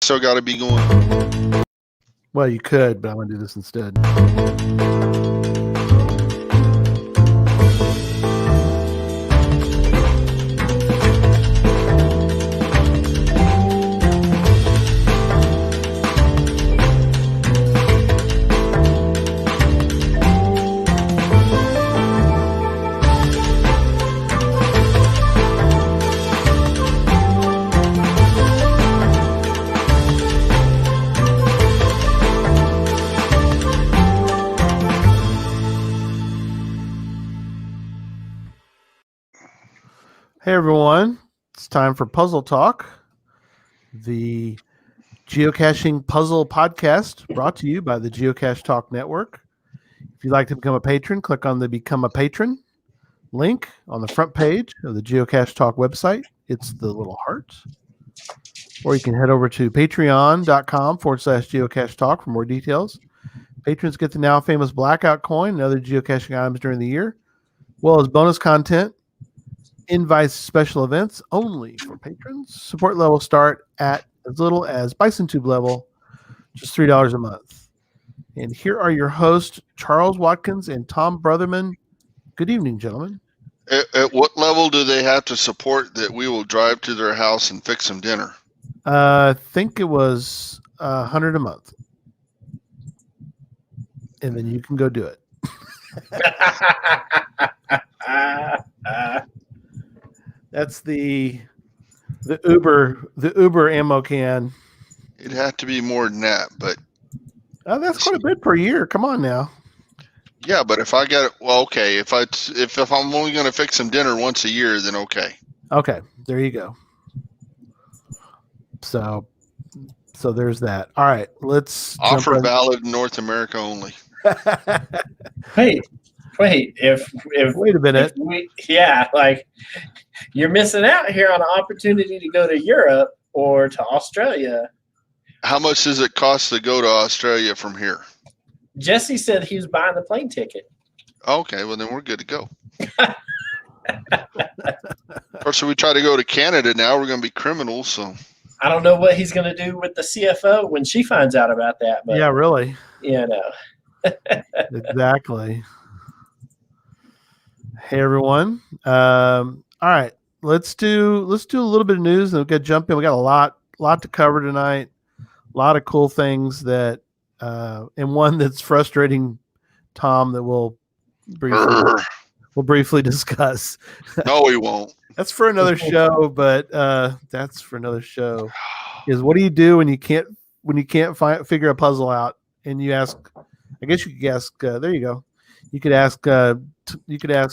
still got to be going. Well, you could, but I'm going to do this instead. Hey everyone, it's time for Puzzle Talk, the geocaching puzzle podcast brought to you by the Geocache Talk Network. If you'd like to become a patron, click on the Become a Patron link on the front page of the Geocache Talk website. It's the little heart. Or you can head over to patreon.com/geocache talk for more details. Patrons get the now famous blackout coin and other geocaching items during the year, as well as bonus content, invites, special events only for patrons. Support levels start at as little as Bison Tube level, just $3 a month. And here are your hosts, Charles Watkins and Tom Brotherman. Good evening, gentlemen. At what level do they have to support that we will drive to their house and fix them dinner? I think it was $100 a month. And then you can go do it. That's the Uber ammo can. It'd have to be more than that, but that's quite a bit per year. Come on now. Yeah, but if I got it, well, okay. If I'm only going to fix some dinner once a year, then okay. Okay, there you go. So there's that. All right, let's offer valid in North America only. Wait. If wait a minute. Like you're missing out here on an opportunity to go to Europe or to Australia. How much does it cost to go to Australia from here? Jesse said he was buying the plane ticket. Okay, well then we're good to go. Of course, if we try to go to Canada now, we're going to be criminals. So I don't know what he's going to do with the CFO when she finds out about that. But yeah, really. Exactly. Hey everyone. All right, let's do a little bit of news, and we'll get jump in. We got a lot to cover tonight. A lot of cool things that, and one that's frustrating, Tom, that we'll briefly discuss. No, we won't. That's for another show, but is what do you do when you can't figure a puzzle out, and you ask? I guess you could ask. There you go. You could ask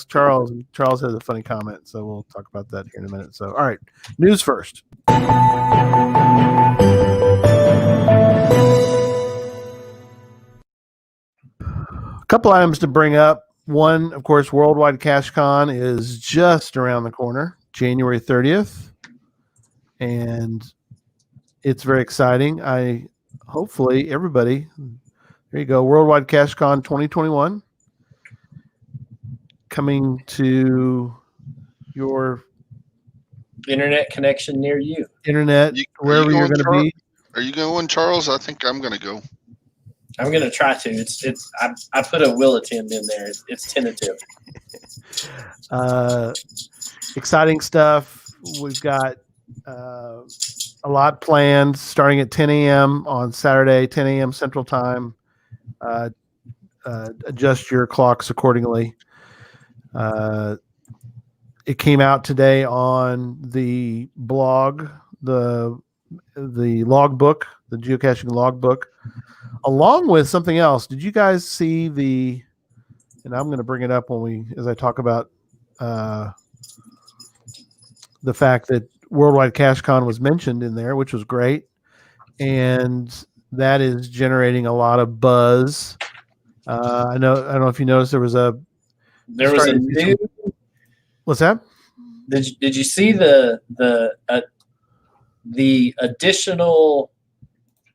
Charles, and Charles has a funny comment, so we'll talk about that here in a minute. So, all right, news first. A couple items to bring up. One, of course, Worldwide CacheCon is just around the corner, January 30th, and it's very exciting. Hopefully everybody, there you go, Worldwide CacheCon 2021. Coming to your internet connection near you. Wherever you're going to be. Are you going, Charles? I think I'm going to go. I'm going to try to. I put a will attend in there. It's tentative. Exciting stuff. We've got a lot planned starting at 10 a.m. on Saturday, 10 a.m. Central Time. Adjust your clocks accordingly. It came out today on the blog, the logbook, the geocaching logbook, along with something else. Did you guys see and I'm going to bring it up as I talk about the fact that Worldwide CacheCon was mentioned in there, which was great. And that is generating a lot of buzz. I don't know if you noticed there was a new. What's that? Did you see the additional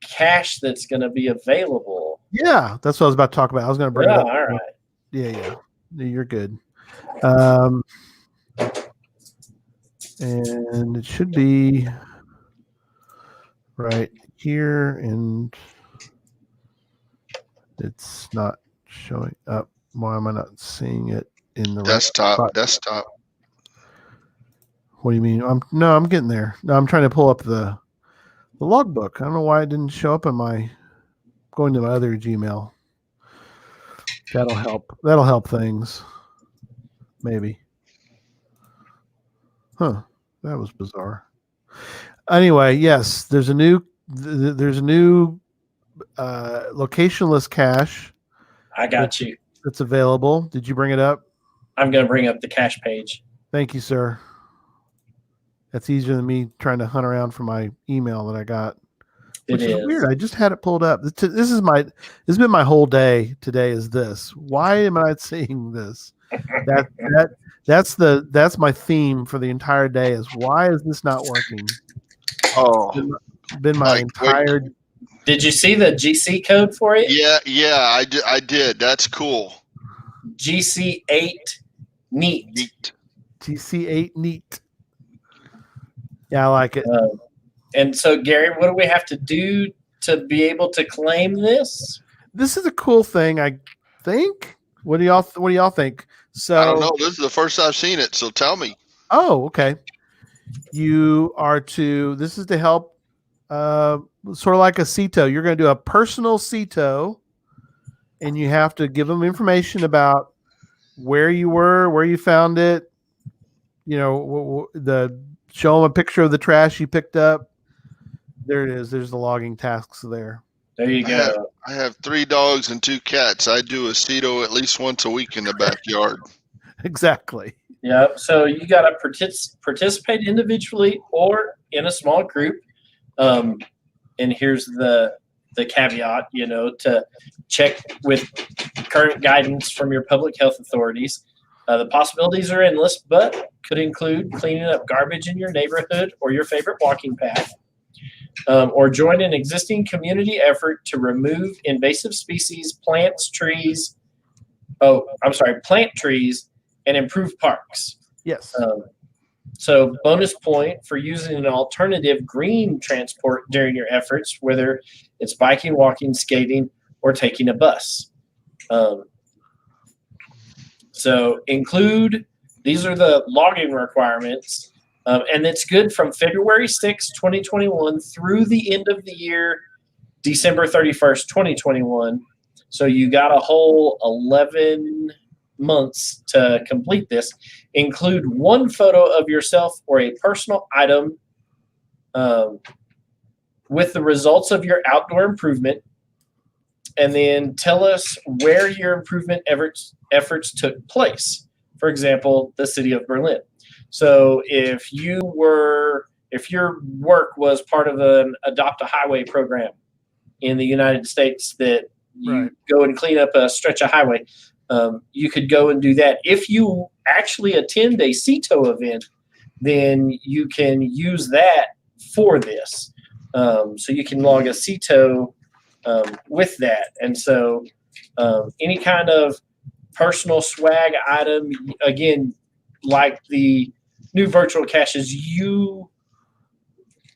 cache that's going to be available? Yeah, that's what I was about to talk about. I was going to bring it up. All right. Yeah, you're good. And it should be right here, and it's not showing up. Why am I not seeing it in the right spot? Desktop. What do you mean? I'm getting there. No, I'm trying to pull up the logbook. I don't know why it didn't show up in my going to my other Gmail. That'll help. That'll help things. Maybe. Huh. That was bizarre. Anyway, yes, there's a new locationless cache. I got you. That's available. Did you bring it up? I'm going to bring up the cache page. Thank you, sir. That's easier than me trying to hunt around for my email that I got. Which is weird. I just had it pulled up. This has been my whole day today. Is this? Why am I not seeing this? That's my theme for the entire day. Is why is this not working? Oh, been my entire. Did you see the GC code for it? Yeah, I did. That's cool. GC8 neat. GC8 neat. Yeah, I like it. And so, Gary, what do we have to do to be able to claim this? This is a cool thing, I think. What do y'all think? So I don't know. This is the first I've seen it, so tell me. Oh, okay. This is to help, sort of like a CETO. You're going to do a personal CETO, and you have to give them information about where you were, where you found it. Show them a picture of the trash you picked up. There it is. There's the logging tasks there. There you go. I have 3 dogs and 2 cats. I do a CETO at least once a week in the backyard. Exactly. Yep. So you got to participate individually or in a small group. And here's the caveat, to check with current guidance from your public health authorities. The possibilities are endless, but could include cleaning up garbage in your neighborhood or your favorite walking path. Or join an existing community effort to remove invasive species, plant trees, and improve parks. Yes. So bonus point for using an alternative green transport during your efforts, whether it's biking, walking, skating, or taking a bus. So these are the logging requirements. And it's good from February 6, 2021 through the end of the year, December 31st, 2021. So you got a whole 11 months to complete this. Include one photo of yourself or a personal item with the results of your outdoor improvement. And then tell us where your improvement efforts took place. For example, the city of Berlin. So if your work was part of an Adopt a Highway program in the United States that you go and clean up a stretch of highway, you could go and do that. If you actually attend a CETO event, then you can use that for this. So you can log a CETO with that. And so any kind of personal swag item, again, like the new virtual caches, you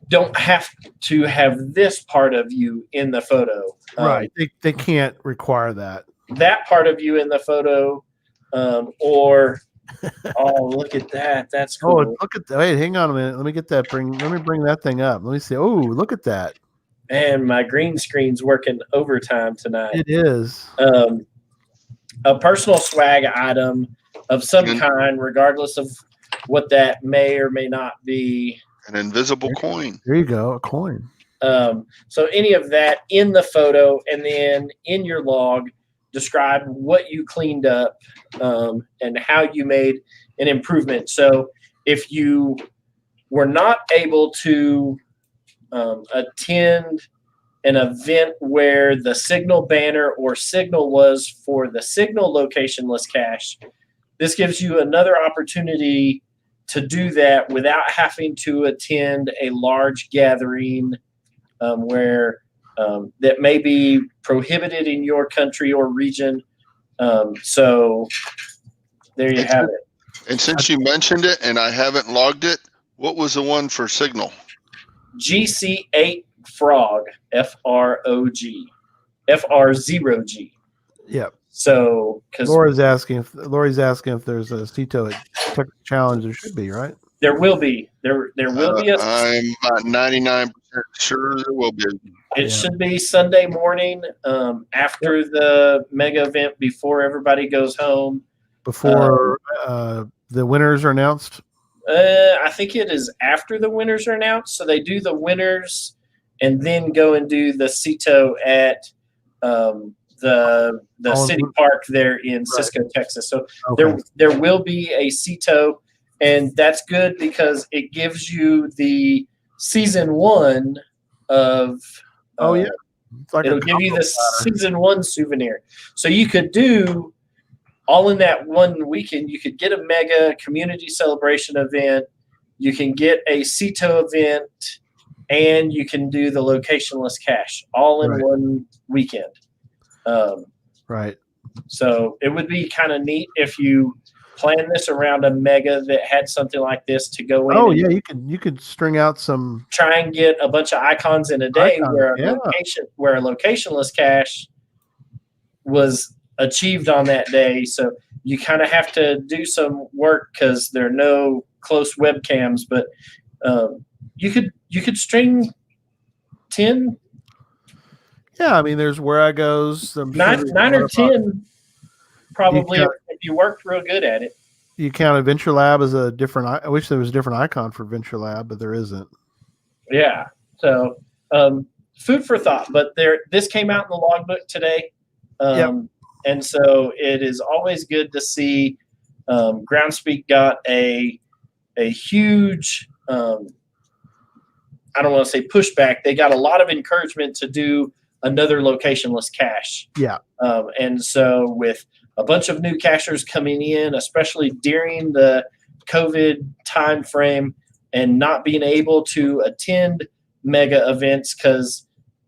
don't have to have this part of you in the photo. Right. They can't require that. That part of you in the photo, or oh, look at that. That's cool. Oh, look at that. Wait, hang on a minute. Let me get that. Let me bring that thing up. Let me see. Oh, look at that. And my green screen's working overtime tonight. It is. A personal swag item of some kind, regardless of what that may or may not be. An invisible coin. There you go, a coin. So any of that in the photo, and then in your log, describe what you cleaned up and how you made an improvement. So if you were not able to attend an event where the signal banner or signal was for the signal locationless cache, this gives you another opportunity to do that without having to attend a large gathering where that may be prohibited in your country or region. So there you have it. And since you mentioned it and I haven't logged it, what was the one for signal? GC8 Frog, FROG, FR0G. Yep. So, because Lori's asking if there's a CETO at Texas Challenge. There should be, right? there will be there will be a. I'm about 99% sure there will be. It should be Sunday morning, after the mega event, before everybody goes home. Before the winners are announced. I think it is after the winners are announced. So they do the winners, and then go and do the CETO at the city park there in Cisco, Texas. So there will be a CETO, and that's good because it gives you the season one of. It's like it'll give you the season one souvenir. So you could do all in that one weekend. You could get a mega community celebration event. You can get a CETO event, and you can do the locationless cache all in one weekend. Right. So it would be kind of neat if you plan this around a mega that had something like this to go in. Oh yeah, you could string out some. Try and get a bunch of icons in a day where a locationless cache was achieved on that day. So you kind of have to do some work because there are no close webcams, but you could string 10. Yeah, I mean, there's where I goes. Nine or 10, probably, if you worked real good at it. You count Adventure Lab as a different. I wish there was a different icon for Venture Lab, but there isn't. Yeah. So food for thought. But this came out in the logbook today. And so it is always good to see Groundspeak got a huge, I don't want to say pushback. They got a lot of encouragement to do another locationless cache. Yeah. And so with a bunch of new cachers coming in, especially during the COVID time frame, and not being able to attend mega events because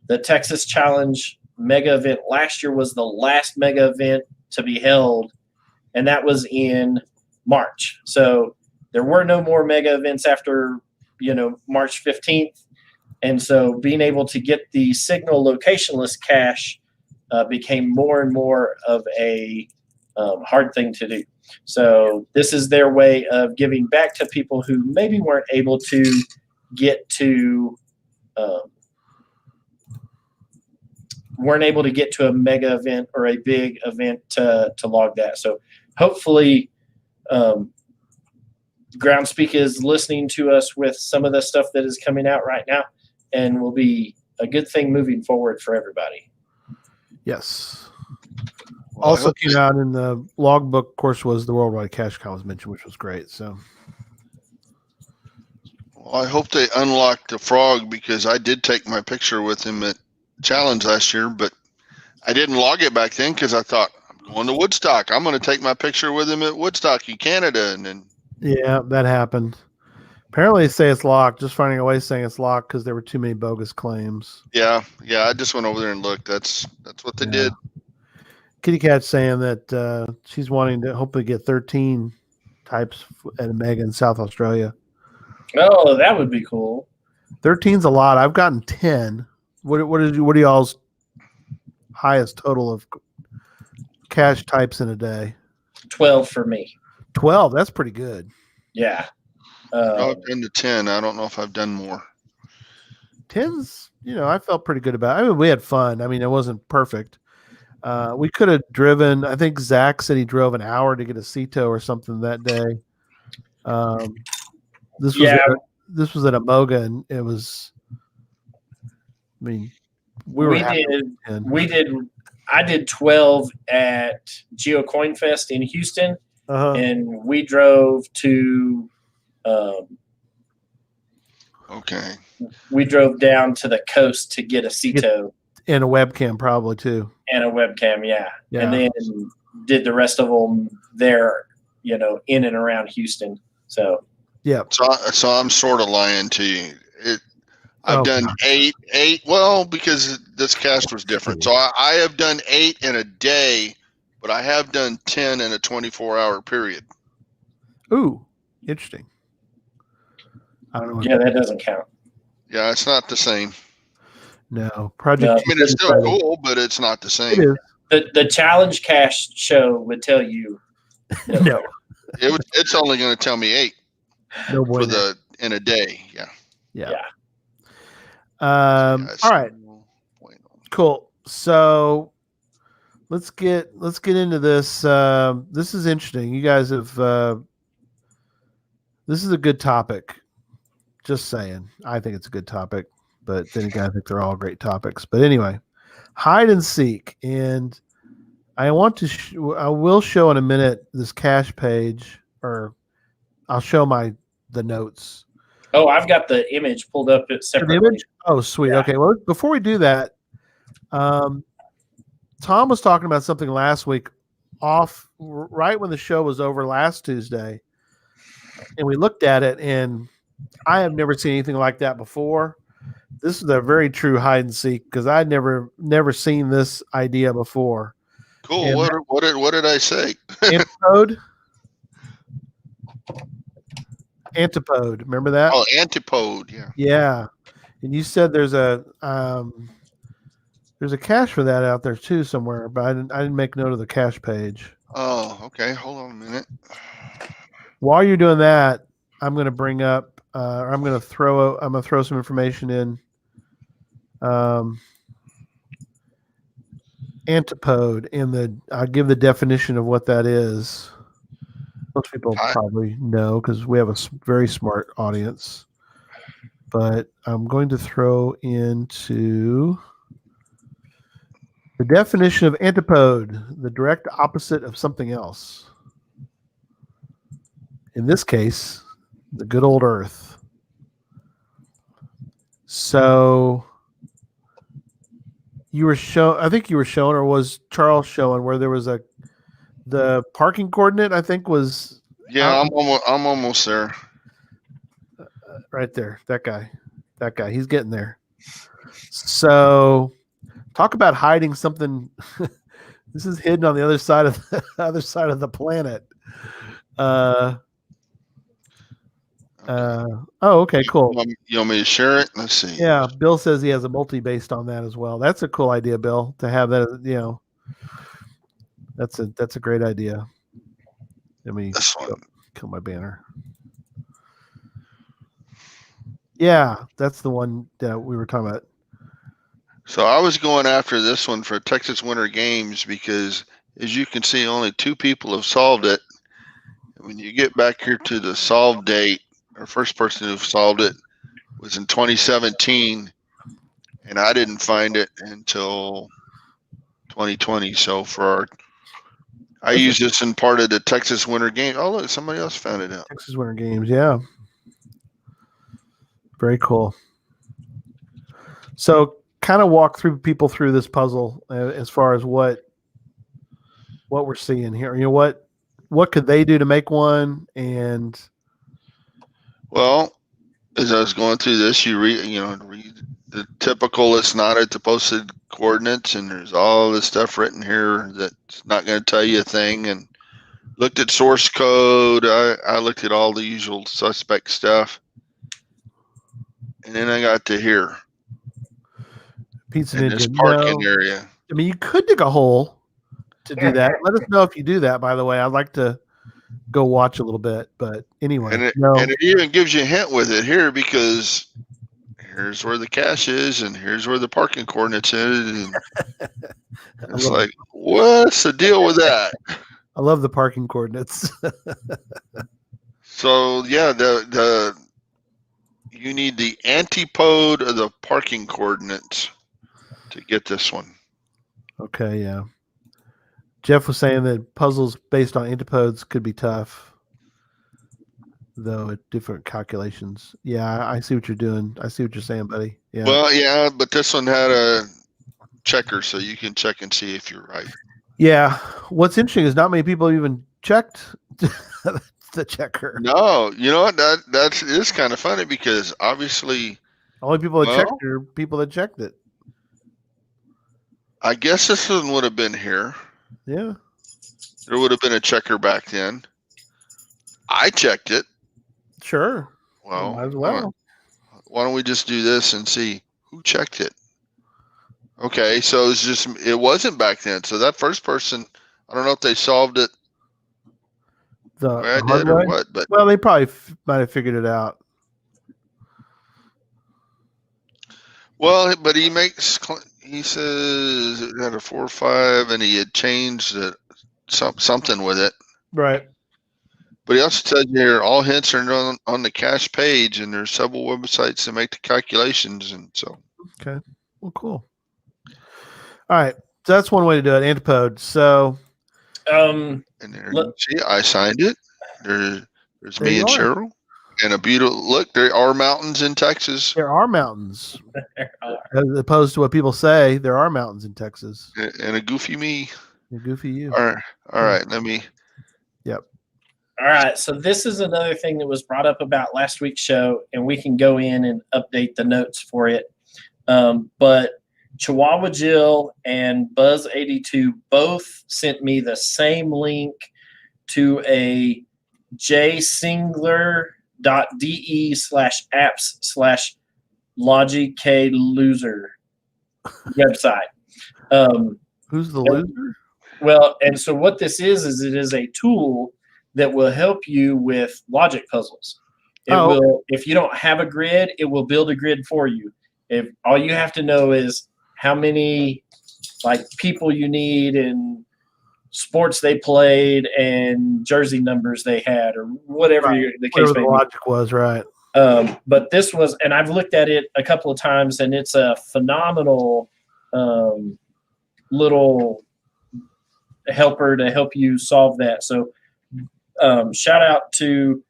the Texas Challenge mega event last year was the last mega event to be held, and that was in March. So there were no more mega events after March 15th. And so being able to get the signal locationless cache became more and more of a hard thing to do. So this is their way of giving back to people who maybe weren't able to get to a mega event or a big event to log that. So hopefully Groundspeak is listening to us with some of the stuff that is coming out right now, and will be a good thing moving forward for everybody. Yes. Well, also came out in the logbook, of course, was the Worldwide Cache Commons mentioned, which was great. So, well, I hope they unlock the frog, because I did take my picture with him at Challenge last year, but I didn't log it back then because I thought, I'm going to Woodstock. I'm going to take my picture with him at Woodstock in Canada, and then that happened. Apparently, they say it's locked. Just finding a way saying it's locked because there were too many bogus claims. Yeah. I just went over there and looked. That's what they did. Kitty Cat's saying that she's wanting to hopefully get 13 types at a mega in South Australia. Oh, that would be cool. 13's a lot. I've gotten 10. What are y'all's highest total of cache types in a day? 12 for me. 12. That's pretty good. Yeah. I've done to 10. I don't know if I've done more. 10's, I felt pretty good about it. I mean, we had fun. I mean, it wasn't perfect. We could have driven. I think Zach said he drove an hour to get a CETO or something that day. This was at Amoga, and it was. I mean, I did 12 at GeoCoin Fest in Houston, and we drove to. We drove down to the coast to get a CETO. And a webcam probably too. And a webcam, yeah. And then did the rest of them there, in and around Houston. So yeah. So I'm sort of lying to you. I've done eight. Well, because this cast was different. So I have done 8 in a day, but I have done 10 in a 24-hour period. Ooh, interesting. I don't know. Yeah, that doesn't count. Yeah, it's not the same. No, Project. No. I mean, it's still cool, but it's not the It same. is. The challenge cache show would tell you No, It's only going to tell me 8 no boy. in a day. Yeah. Yeah. Guys, All right. Cool. So let's get into this. This is interesting. You guys have. This is a good topic. Just saying. I think it's a good topic, but then again, I think they're all great topics. But anyway, hide and seek, and I want to. I will show in a minute this cache page, or I'll show the notes. Oh, I've got the image pulled up separately. The image? Oh, sweet. Yeah. Okay. Well, before we do that, Tom was talking about something last week, right when the show was over last Tuesday, and we looked at it, and I have never seen anything like that before. This is a very true hide and seek because I'd never seen this idea before. Cool. And what did I say? Antipode. Remember that? Oh, antipode. Yeah. Yeah. And you said there's a cache for that out there too somewhere, but I didn't make note of the cache page. Oh, okay. Hold on a minute. While you're doing that, I'm going to bring up. I'm going to throw some information in. Antipode, and I'll give the definition of what that is. Most people probably know because we have a very smart audience. But I'm going to throw into the definition of antipode, the direct opposite of something else. In this case, the good old earth. So I think you were showing, or was Charles showing, where there was the parking coordinate, I think was. Yeah, I'm almost there. Right there. That guy, he's getting there. So talk about hiding something. This is hidden on the other side of the planet. Okay, cool. You want me to share it? Let's see. Yeah, Bill says he has a multi based on that as well. That's a cool idea, Bill, to have that. That's a great idea. Let me kill my banner. Yeah, that's the one that we were talking about. So I was going after this one for Texas Winter Games because, as you can see, only 2 people have solved it. When you get back here to the solve date, our first person who solved it was in 2017, and I didn't find it until 2020. So I use this in part of the Texas Winter Games. Oh, look, somebody else found it out. Texas Winter Games, yeah. Very cool. So kind of walk people through this puzzle as far as what we're seeing here. What could they do to make one? And well, as I was going through this, you read the typical. It's not at the posted coordinates, and there's all this stuff written here that's not going to tell you a thing. And looked at source code. I looked at all the usual suspect stuff, and then I got to here. Pizza in this parking area. I mean, you could dig a hole to do that. Let us know if you do that, by the way. I'd like to go watch a little bit. But anyway. And it even gives you a hint with it here because here's where the cache is and here's where the parking coordinates is. And it's like, what's the deal with that? I love the parking coordinates. So, yeah, you need the antipode of the parking coordinates to get this one. Okay, yeah. Jeff was saying that puzzles based on antipodes could be tough, though at different calculations. Yeah, I see what you're doing. I see what you're saying, buddy. Yeah. Well, yeah, but this one had a checker, so you can check and see if you're right. Yeah. What's interesting is not many people even checked the checker. No, you know what? That is kind of funny because obviously only people that checked are people that checked it. I guess this one would have been here. Yeah. There would have been a checker back then. I checked it. Sure. Well, might as well. Why don't we just do this and see who checked it? Okay, so it wasn't back then. So that first person, I don't know if they solved it the way I The did hard or way? what, but Well, they probably might have figured it out. well, but he says it had a 4 or 5, and he had changed it, something with it. Right. But he also tells you here all hints are on the cache page, and there's several websites that make the calculations, and so. Okay. Well, cool. All right. So that's one way to do it. Antipode. So. And there you see, I signed it. There's There me you and are. Cheryl, and a beautiful look. There are mountains in Texas, There are mountains. As opposed to what people say, there are mountains in Texas. and a goofy me. And goofy you. All right. Let me. Yep. All right. So this is another thing that was brought up about last week's show, and we can go in and update the notes for it. But Chihuahua Jill and Buzz82 both sent me the same link to a jsingler.de/apps/LogiKloser website. Who's the loser? Well, and so what this is it is a tool that will help you with logic puzzles. If you don't have a grid, it will build a grid for you. If all you have to know is how many people you need and sports they played and jersey numbers they had or whatever the case may be. Logic was, right. But this was, and I've looked at it a couple of times, and it's a phenomenal little helper to help you solve that. So shout out to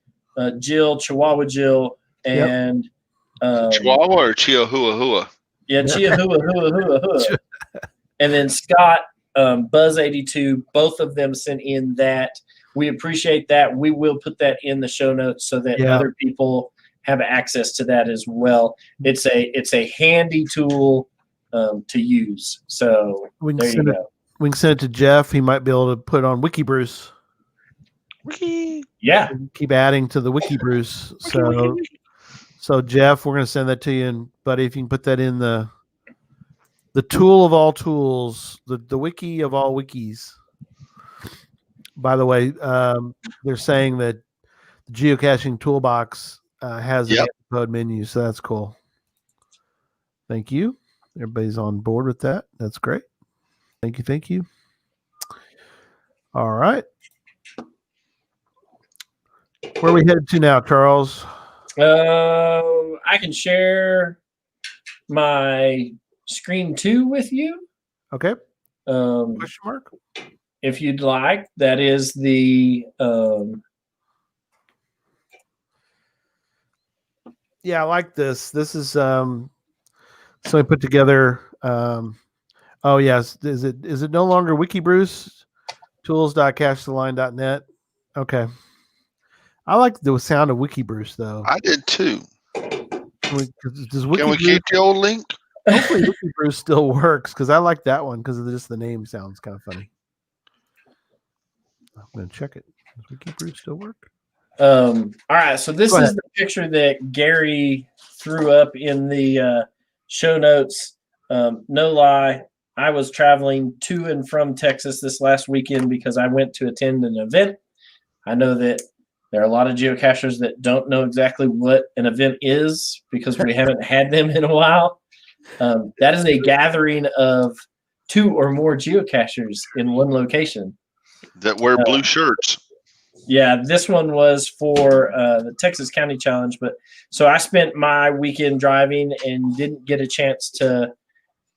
Jill, Chihuahua Jill, and Chihuahua or Chihuahua? Yeah, Chihuahua. And then Scott, Buzz82, both of them sent in that. We appreciate that. We will put that in the show notes so that other people have access to that as well. It's a handy tool to use. So there you go. We can send it to Jeff. He might be able to put on WikiBruce. Yeah. Keep adding to the WikiBruce. So Jeff, we're going to send that to you, and buddy, if you can put that in the tool of all tools, the wiki of all wikis. By the way, they're saying that the geocaching toolbox has an Antipode menu, so that's cool. Thank you. Everybody's on board with that. That's great. Thank you. All right. Where are we headed to now, Charles? I can share my screen 2 with you. Okay. Question mark? If you'd like. That is the yeah, I like this. This is so I put together oh yes, is it no longer WikiBruce? Tools.cachetheline.net. Okay. I like the sound of WikiBruce though. I did too. Can we keep the old link? Hopefully WikiBruce still works because I like that one because just the name sounds kind of funny. I'm going to check it. Does WikiBruce still work? All right. So this is the picture that Gary threw up in the show notes. No lie, I was traveling to and from Texas this last weekend because I went to attend an event. I know that there are a lot of geocachers that don't know exactly what an event is because we haven't had them in a while. That is a gathering of 2 or more geocachers in one location. That wear blue shirts. Yeah, this one was for the Texas County Challenge. But so I spent my weekend driving and didn't get a chance to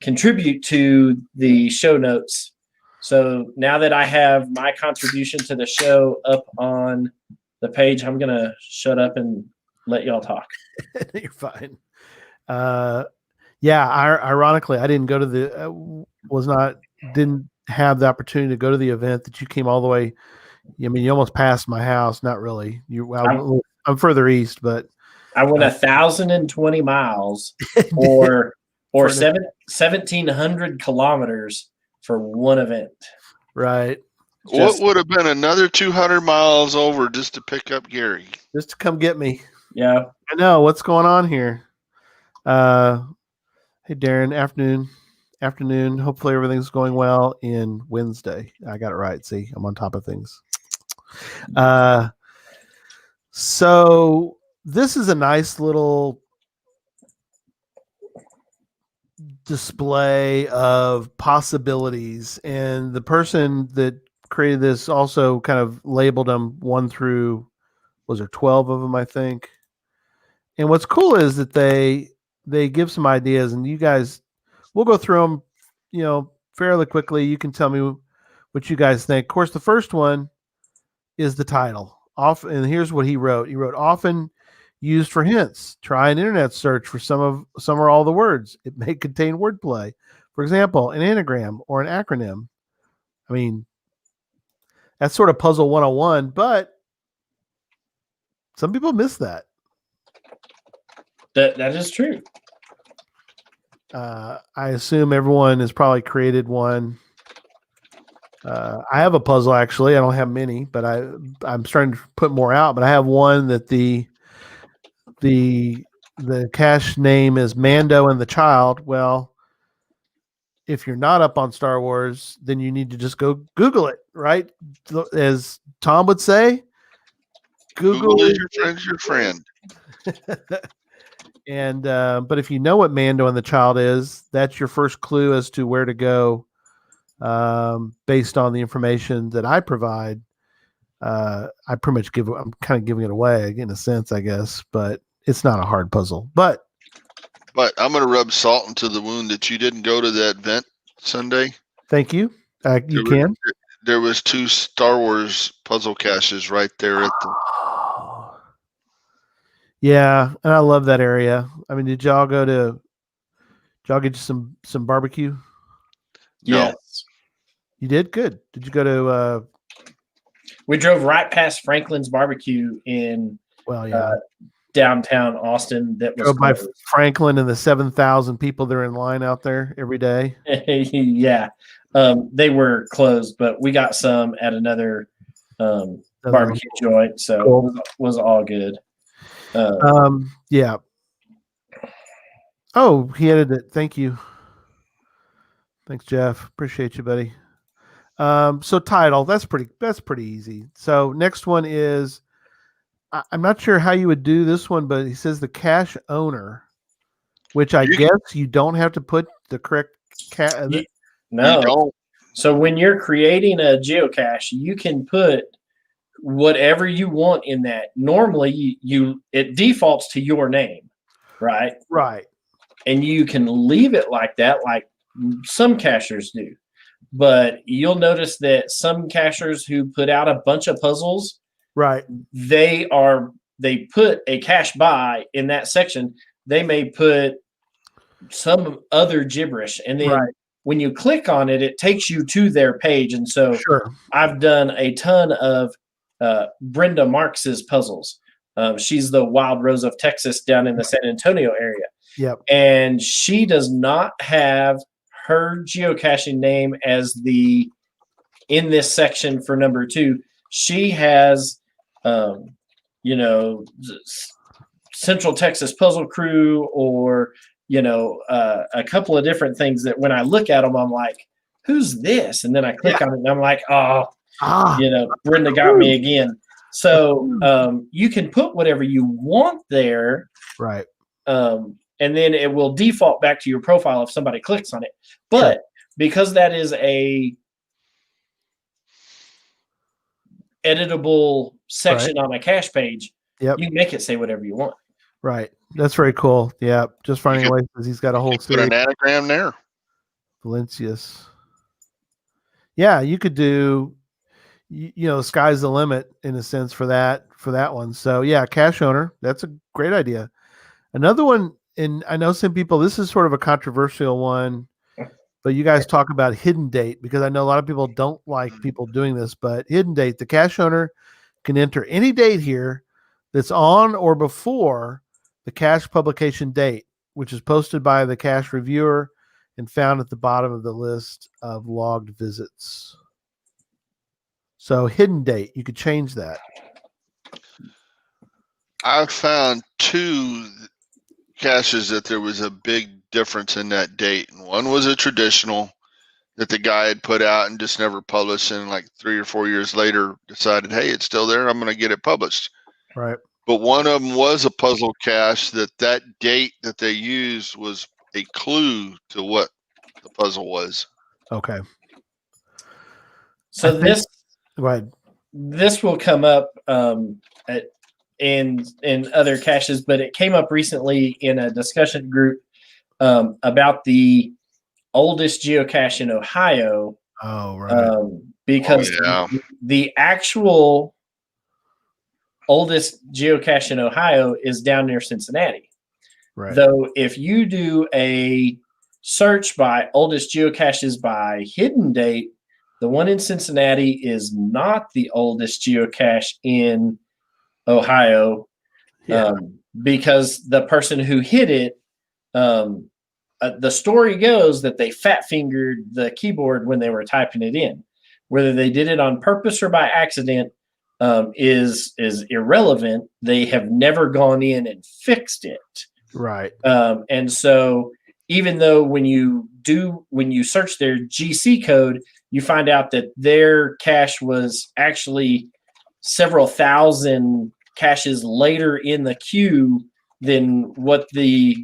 contribute to the show notes. So now that I have my contribution to the show up on the page, I'm going to shut up and let y'all talk. You're fine. Yeah, ironically, I didn't go to didn't have the opportunity to go to the event that you came all the way. I mean, you almost passed my house. Not really. I'm further east, but I went 1,020 miles or 1,700 kilometers for one event. Right. What would have been another 200 miles over just to pick up Gary? Just to come get me. Yeah. I know. What's going on here? Hey, Darren. Afternoon. afternoon. Hopefully everything's going well in Wednesday. I got it right. See, I'm on top of things. So this is a nice little display of possibilities, and the person that created this also kind of labeled them 1 through, was there 12 of them, I think. And what's cool is that they give some ideas, and you guys, we'll go through them, fairly quickly. You can tell me what you guys think. Of course, the first one is the title. And here's what he wrote. He wrote, often used for hints. Try an internet search for some or all the words. It may contain wordplay. For example, an anagram or an acronym. I mean, that's sort of puzzle 101, but some people miss that. That is true. I assume everyone has probably created one. I have a puzzle, actually. I don't have many, but I'm starting to put more out. But I have one that the cache name is Mando and the Child. Well, if you're not up on Star Wars, then you need to just go Google it, right? As Tom would say, Google is your friend. And but if you know what Mando and the Child is, that's your first clue as to where to go, based on the information that I provide. I pretty much I'm kind of giving it away in a sense, I guess, but it's not a hard puzzle. But I'm going to rub salt into the wound that you didn't go to that event Sunday. Thank you. There was 2 Star Wars puzzle caches right there at the. Yeah, and I love that area. I mean, did y'all get you some barbecue? Yes. No. You did? Good. Did you go to we drove right past Franklin's barbecue in downtown Austin. That was by Franklin and the 7,000 people that are in line out there every day. Yeah. They were closed, but we got some at another barbecue joint, so cool. It was all good. Yeah. Oh, he edited it. Thank you. Thanks, Jeff. Appreciate you, buddy. So title, that's pretty easy. So next one is, I'm not sure how you would do this one, but he says the cache owner, which I guess you don't have to put the correct No. You don't. So when you're creating a geocache, you can put whatever you want in that. Normally it defaults to your name, right? Right. And you can leave it like that, like some cachers do. But you'll notice that some cachers who put out a bunch of puzzles, right, they put a cache by in that section. They may put some other gibberish, and then when you click on it, it takes you to their page. And so I've done a ton of Brenda Marx's puzzles. She's the Wild Rose of Texas down in the San Antonio area. Yep. And she does not have her geocaching name as in this section for number 2. She has, Central Texas Puzzle Crew, or, a couple of different things that when I look at them, I'm like, who's this? And then I click on it and I'm like, Brenda got me again. So you can put whatever you want there. Right. And then it will default back to your profile if somebody clicks on it. But because that is a editable section on a cache page, you can make it say whatever you want. Right. That's very cool. Yeah. Just finding ways, because he's got a whole series. Put an anagram there. Valencius. Yeah, you could do, sky's the limit in a sense for that one. So yeah, cache owner, that's a great idea. Another one, and I know some people, this is sort of a controversial one, but you guys talk about hidden date, because I know a lot of people don't like people doing this, but hidden date, the cache owner can enter any date here that's on or before the cache publication date, which is posted by the cache reviewer and found at the bottom of the list of logged visits. So hidden date, you could change that. I found 2 caches that there was a big difference in that date. And one was a traditional that the guy had put out and just never published, and like 3 or 4 years later decided, hey, it's still there, I'm going to get it published. Right. But one of them was a puzzle cache that date that they used was a clue to what the puzzle was. Okay. So Go ahead. this will come up in other caches, but it came up recently in a discussion group about the oldest geocache in Ohio. Oh, right. Because the actual oldest geocache in Ohio is down near Cincinnati. Right. Though if you do a search by oldest geocaches by hidden date, the one in Cincinnati is not the oldest geocache in Ohio, because the person who hid it, the story goes that they fat fingered the keyboard when they were typing it in. Whether they did it on purpose or by accident is irrelevant. They have never gone in and fixed it. Right. And so even though when you search their GC code, you find out that their cache was actually several thousand caches later in the queue than what the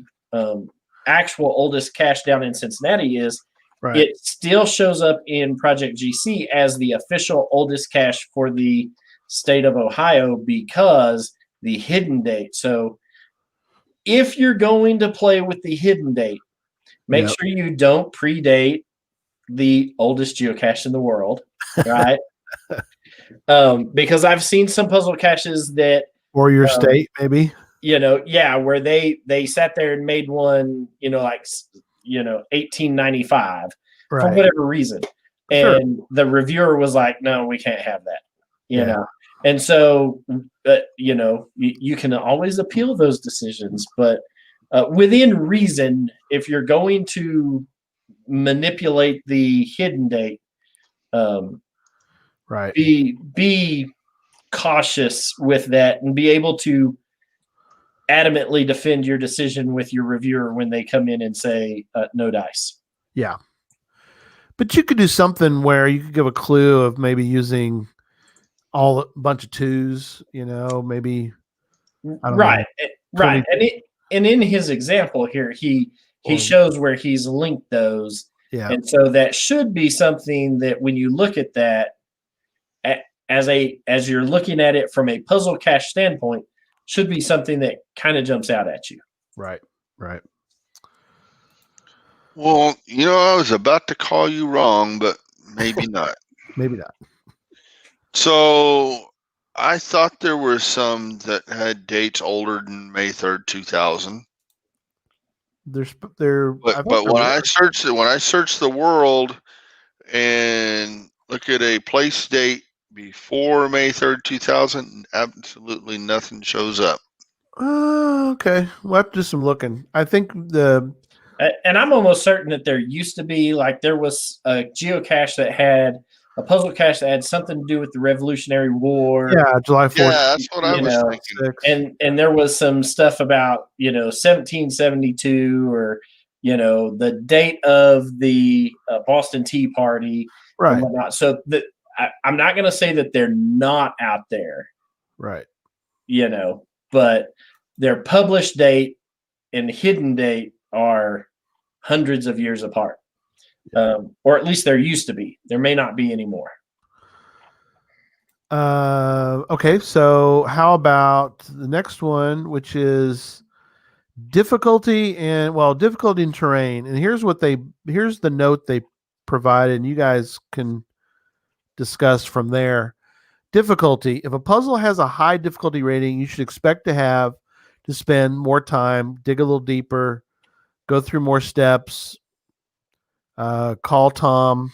actual oldest cache down in Cincinnati is. Right. It still shows up in Project GC as the official oldest cache for the state of Ohio because the hidden date. So if you're going to play with the hidden date, make sure you don't predate the oldest geocache in the world, right? Because I've seen some puzzle caches that, or your state, maybe, where they sat there and made one, 1895 for whatever reason, and the reviewer was like, "No, we can't have that," you know. And so, you can always appeal those decisions, but within reason, if you're going to manipulate the hidden date, be cautious with that and be able to adamantly defend your decision with your reviewer when they come in and say no dice. Yeah. But you could do something where you could give a clue of maybe using a bunch of twos, maybe. Right. And in his example here, he shows where he's linked those. Yeah. And so that should be something that when you look at that, as you're looking at it from a puzzle cache standpoint, should be something that kind of jumps out at you. Right. Well, I was about to call you wrong, but maybe not. Maybe not. So I thought there were some that had dates older than May 3rd, 2000. But when I searched the world and look at a place date before May 3rd, 2000, absolutely nothing shows up. Okay. We'll have to do some looking. I think and I'm almost certain that there used to be, there was a geocache that had a puzzle cache that had something to do with the Revolutionary War. Yeah, July 4th. Yeah, that's what I was thinking. And there was some stuff about, 1772 or, the date of the Boston Tea Party. Right. And whatnot. So I'm not going to say that they're not out there. Right. But their published date and hidden date are hundreds of years apart. Or at least there used to be. There may not be anymore. Okay, so how about the next one, which is difficulty and terrain. And here's the note they provided, and you guys can discuss from there. Difficulty. If a puzzle has a high difficulty rating, you should expect to spend more time, dig a little deeper, go through more steps, call Tom.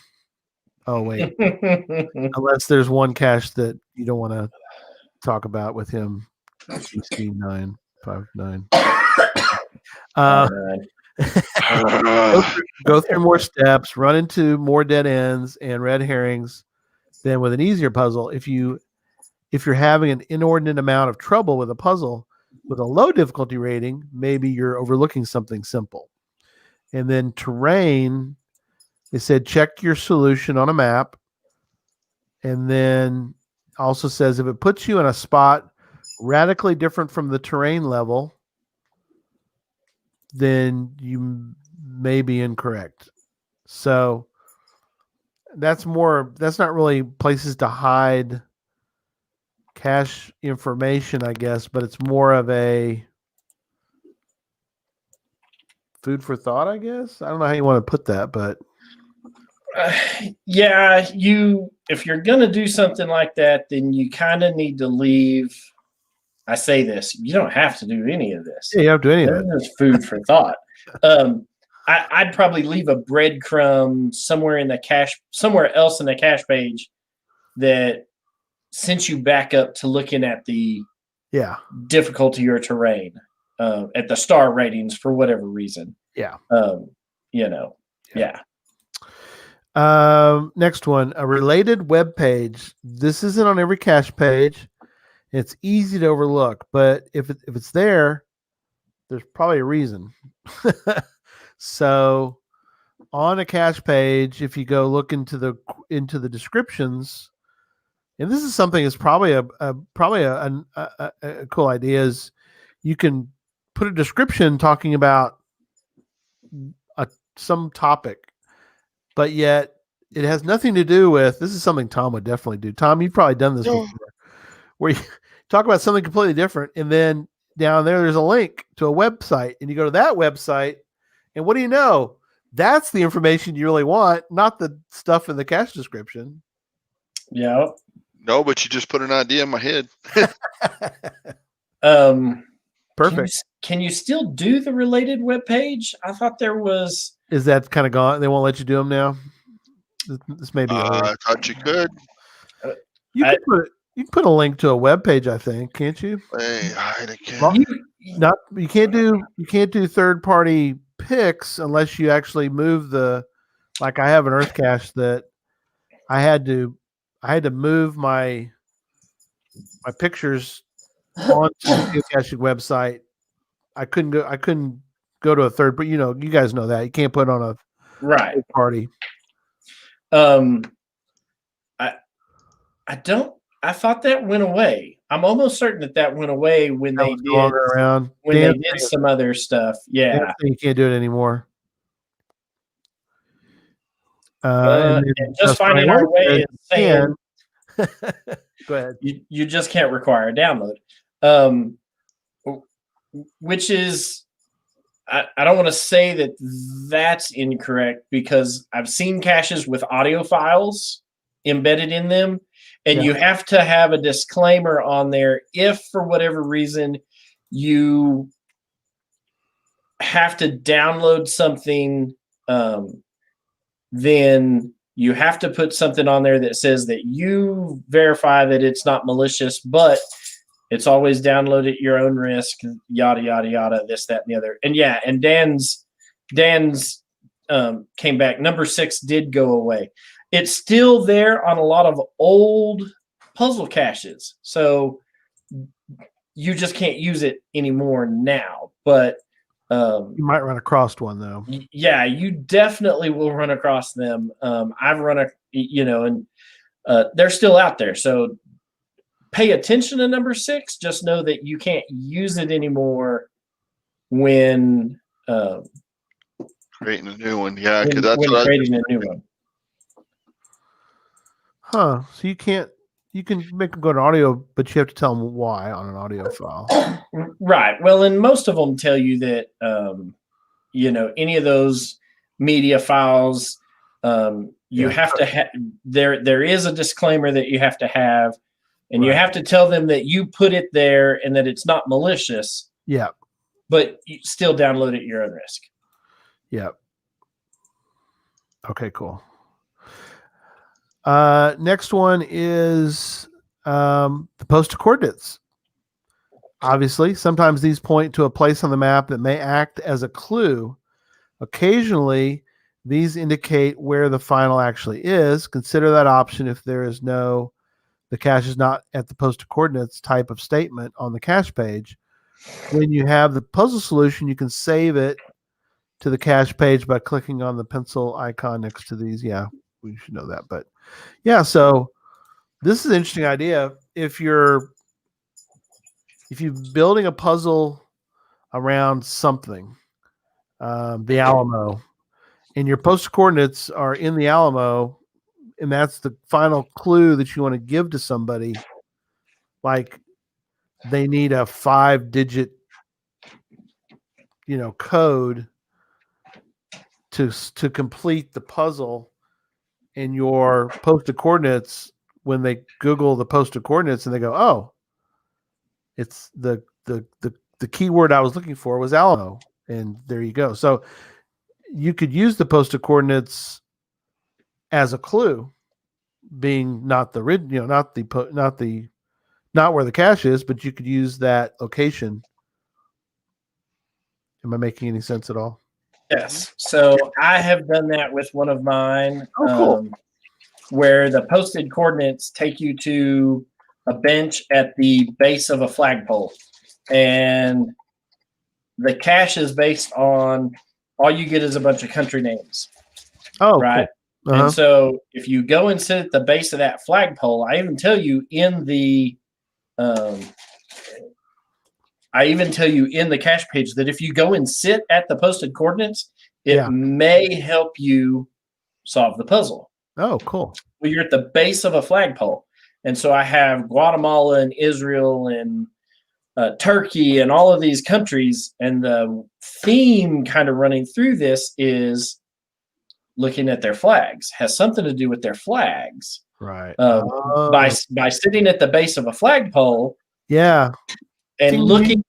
Oh, wait. Unless there's one cache that you don't want to talk about with him. CC 959. Go through more steps, run into more dead ends and red herrings than with an easier puzzle. If you're having an inordinate amount of trouble with a puzzle with a low difficulty rating, maybe you're overlooking something simple. And then terrain, it said check your solution on a map. And then also says if it puts you in a spot radically different from the terrain level, then you may be incorrect. So that's not really places to hide cache information, I guess, but it's more of a food for thought, I guess. I don't know how you want to put that, but yeah, if you're going to do something like that, then you kind of need to leave. I say this, you don't have to do any of this. yeah, you don't have to do any of it. There's food for thought. I'd probably leave a breadcrumb somewhere else in the cache page that sent you back up to looking at the difficulty or terrain, at the star ratings for whatever reason. Yeah. Yeah. Next one, a related web page. This isn't on every cache page. It's easy to overlook, but if it's there, there's probably a reason. So on a cache page, if you go look into the descriptions, and this is something that's probably a cool idea, is you can put a description talking about some topic, but yet it has nothing to do with. This is something Tom would definitely do. Tom, you've probably done this before, where you talk about something completely different, and then down there's a link to a website, and you go to that website, and what do you know? That's the information you really want, not the stuff in the cache description. Yeah. No, but you just put an idea in my head. Perfect. Can you still do the related web page? I thought there was. Is that kind of gone? They won't let you do them now. This may be. I thought you could. You can put a link to a web page, I think, can't you? Hey, You can't do third party picks unless you actually move like I have an Earth cache that I had to move my pictures onto the geocaching website. I couldn't go to a third, but you guys know that you can't put on a third party. I thought that went away. I'm almost certain that went away when they did some other stuff. Yeah. You can't do it anymore. And just finding our way is saying, go ahead. You just can't require a download. Which is, I don't want to say that that's incorrect, because I've seen caches with audio files embedded in them, and you have to have a disclaimer on there if for whatever reason you have to download something, then you have to put something on there that says that you verify that it's not malicious, but it's always download at your own risk, yada, yada, yada, this, that, and the other. And and Dan's came back. Number 6 did go away. It's still there on a lot of old puzzle caches. So you just can't use it anymore now. But you might run across one, though. Yeah, you definitely will run across them. I've run and they're still out there. So pay attention to number 6. Just know that you can't use it anymore when creating a new one. Yeah, because that's what creating a new one. Huh? So you can make them go to audio, but you have to tell them why on an audio file. Right. Well, and most of them tell you that any of those media files, you have to have there is a disclaimer that you have to have. And you have to tell them that you put it there and that it's not malicious. Yeah. But you still download at your own risk. Yeah. Okay, cool. Next one is the posted coordinates. Obviously, sometimes these point to a place on the map that may act as a clue. Occasionally, these indicate where the final actually is. Consider that option if the cache is not at the posted coordinates type of statement on the cache page. When you have the puzzle solution, you can save it to the cache page by clicking on the pencil icon next to these. Yeah, we should know that. But yeah, so this is an interesting idea. If you're building a puzzle around something, the Alamo, and your posted coordinates are in the Alamo, and that's the final clue that you want to give to somebody, like they need a 5-digit, code to complete the puzzle, in your posted coordinates, when they Google the posted coordinates and they go, oh, it's the keyword I was looking for was Alamo, and there you go. So you could use the posted coordinates as a clue, being not the not where the cache is, but you could use that location. Am I making any sense at all? Yes. So I have done that with one of mine, cool. where the posted coordinates take you to a bench at the base of a flagpole. And the cache is based on, all you get is a bunch of country names. Oh, right. Cool. And so if you go and sit at the base of that flagpole, I even tell you in the cache page that if you go and sit at the posted coordinates, it may help you solve the puzzle. Oh, cool. Well, you're at the base of a flagpole. And so I have Guatemala and Israel and Turkey and all of these countries. And the theme kind of running through this is looking at their flags, has something to do with their flags. Right. By sitting at the base of a flagpole. Yeah. And looking.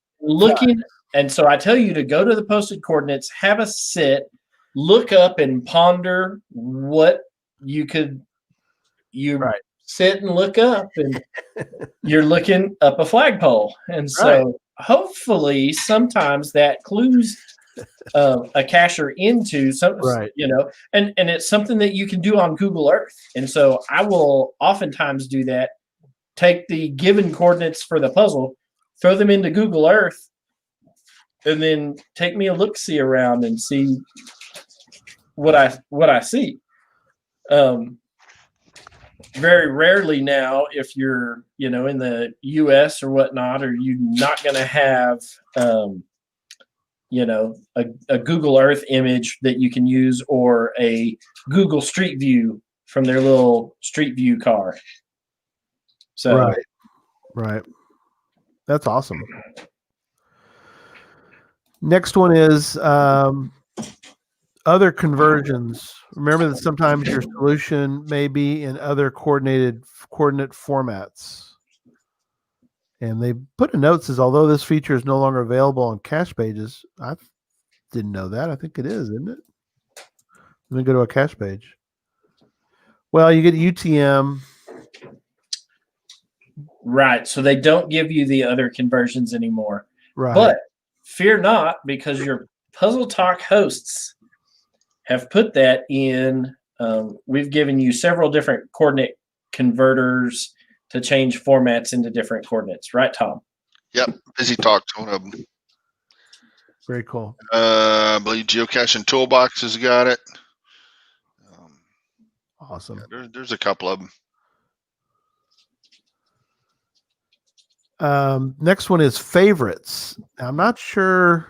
And so I tell you to go to the posted coordinates, have a sit, look up and ponder what you could, sit and look up, and you're looking up a flagpole. And so hopefully sometimes that clues a cacher into something, and it's something that you can do on Google Earth. And so I will oftentimes do that, take the given coordinates for the puzzle, throw them into Google Earth, and then take me a look-see around and see what I see. Very rarely now, if you're, in the US or whatnot, are you not going to have, a Google Earth image that you can use, or a Google Street View from their little Street View car. So, right. That's awesome. Next one is other conversions. Remember that sometimes your solution may be in other coordinate formats. And they put a note says, although this feature is no longer available on cache pages, I didn't know that. I think it is, isn't it? Let me go to a cache page. Well, you get UTM. Right. So they don't give you the other conversions anymore. Right. But fear not, because your Puzzle Talk hosts have put that in. We've given you several different coordinate converters to change formats into different coordinates. Right, Tom? Yep. Busy Talk's one of them. Very cool. I believe Geocache and Toolbox has got it. Awesome. Yeah, there's a couple of them. Next one is favorites. Now, I'm not sure.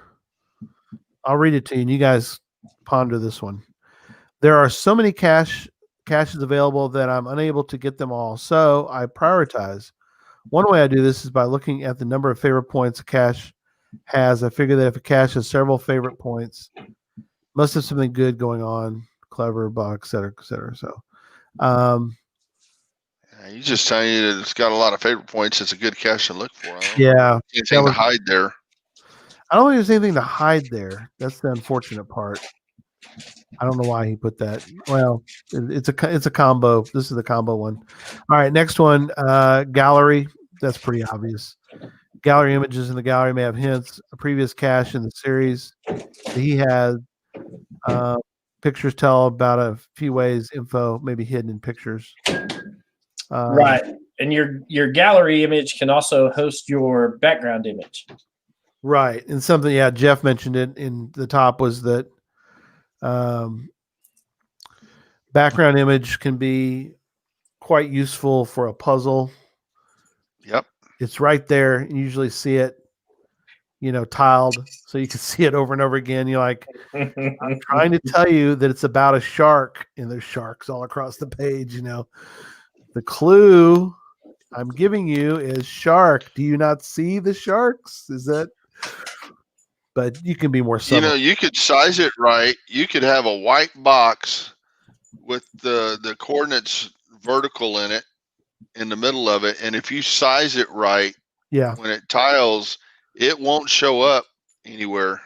I'll read it to you, and you guys ponder this one. There are so many caches available that I'm unable to get them all, so I prioritize. One way I do this is by looking at the number of favorite points a cache has. I figure that if a cache has several favorite points, must have something good going on, clever, bug, et cetera, et cetera. So, he's just telling you that it's got a lot of favorite points. It's a good cache to look for. Anything to hide there. I don't think there's anything to hide there. That's the unfortunate part. I don't know why he put that. Well, it's a combo. This is the combo one. All right, next one, gallery. That's pretty obvious. Gallery images in the gallery may have hints. A previous cache in the series that he had. Pictures tell about a few ways info may be hidden in pictures. Right, and your gallery image can also host your background image. Right, and something Jeff mentioned it in the top was that Background image can be quite useful for a puzzle. Yep. It's right there. You usually see it, tiled, so you can see it over and over again. You're like, I'm trying to tell you that it's about a shark, and there's sharks all across the page. The clue I'm giving you is shark. Do you not see the sharks? Is that? But you can be more subtle. You could size it right. You could have a white box with the coordinates vertical in it, in the middle of it, and if you size it right, Yeah. when it tiles, it won't show up anywhere.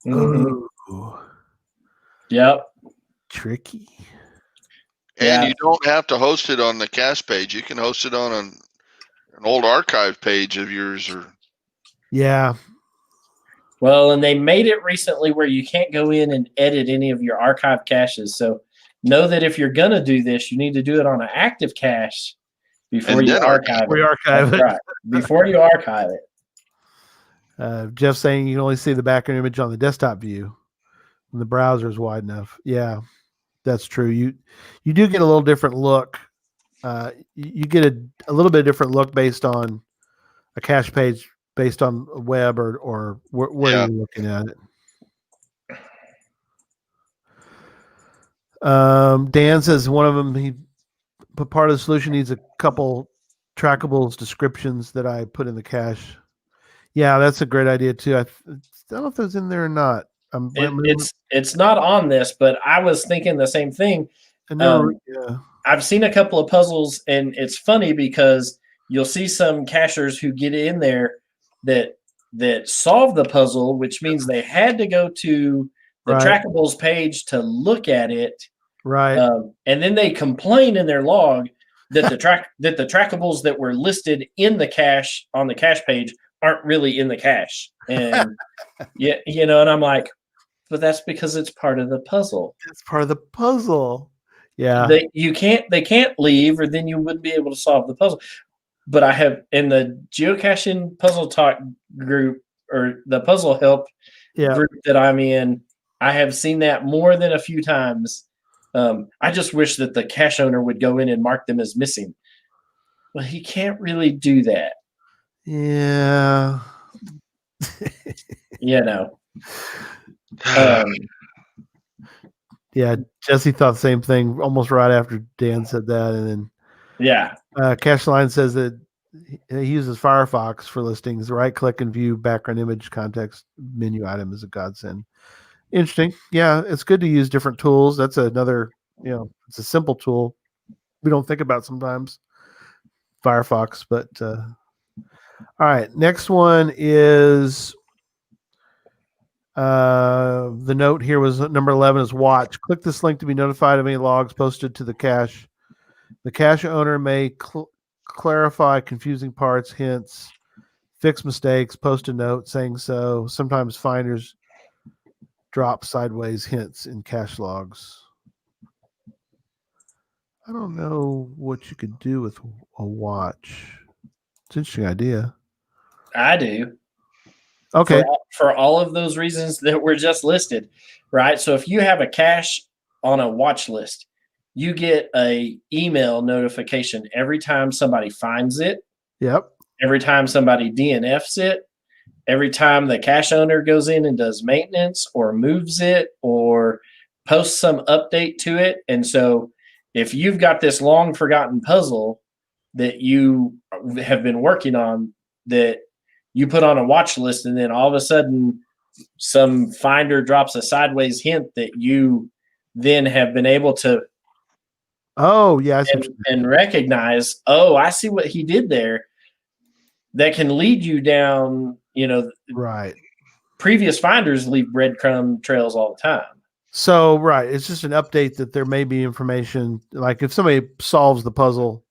Ooh, Yep. tricky. And Yeah. you don't have to host it on the cache page. You can host it on an old archive page of yours, or Yeah. Well, and they made it recently where you can't go in and edit any of your archive caches. So know that if you're gonna do this, you need to do it on an active cache before And you then archive Before it. you archive That's it. right. Before you archive it. Jeff saying you can only see the background image on the desktop view when the browser is wide enough. Yeah, that's true. You do get a little different look. You get a little bit different look based on a cache page, based on a web or where Yeah. you're looking at it. Dan says one of them, but part of the solution needs a couple trackables descriptions that I put in the cache. Yeah, that's a great idea too. I don't know if those in there or not. It's not on this, but I was thinking the same thing. Yeah. I've seen a couple of puzzles, and it's funny because you'll see some cachers who get in there that solve the puzzle, which means they had to go to the Right. trackables page to look at it. Right. And then they complain in their log that the trackables that were listed in the cache on the cache page aren't really in the cache. And and I'm like, but that's because it's part of the puzzle. It's part of the puzzle. Yeah. They can't leave, or then you wouldn't be able to solve the puzzle. But I have in the geocaching puzzle talk group, or the puzzle help group that I'm in, I have seen that more than a few times. I just wish that the cache owner would go in and mark them as missing. Well, he can't really do that. Yeah. Yeah, Jesse thought the same thing almost right after Dan said that. And then Cache Line says that he uses Firefox for listings. Right click and view background image context menu item is a godsend. Interesting. Yeah, it's good to use different tools. That's another, it's a simple tool we don't think about sometimes, Firefox. But all right, next one is the note here was number 11 is watch. Click this link to be notified of any logs posted to the cache. The cache owner may clarify confusing parts, hints, fix mistakes, post a note saying so. Sometimes finders drop sideways hints in cache logs. I don't know what you could do with a watch. It's an interesting idea. I do. Okay. For all of those reasons that were just listed, right? So if you have a cache on a watch list, you get a email notification every time somebody finds it. Yep. Every time somebody DNFs it. Every time the cache owner goes in and does maintenance or moves it or posts some update to it. And so if you've got this long forgotten puzzle that you have been working on that you put on a watch list, and then all of a sudden some finder drops a sideways hint that you then have been able to and recognize, I see what he did there, that can lead you down, right. Previous finders leave breadcrumb trails all the time. So, right. It's just an update that there may be information. Like if somebody solves the puzzle,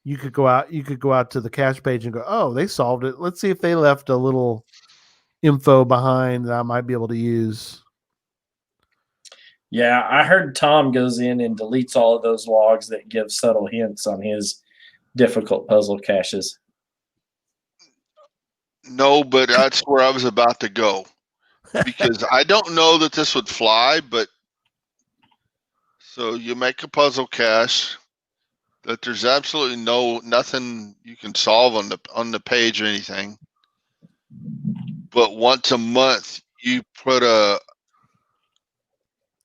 you could go out to the cache page and go, oh, they solved it. Let's see if they left a little info behind that I might be able to use. Yeah, I heard Tom goes in and deletes all of those logs that give subtle hints on his difficult puzzle caches. No, but that's where I was about to go. Because I don't know that this would fly, but So you make a puzzle cache that there's absolutely nothing you can solve on the page or anything. But once a month you put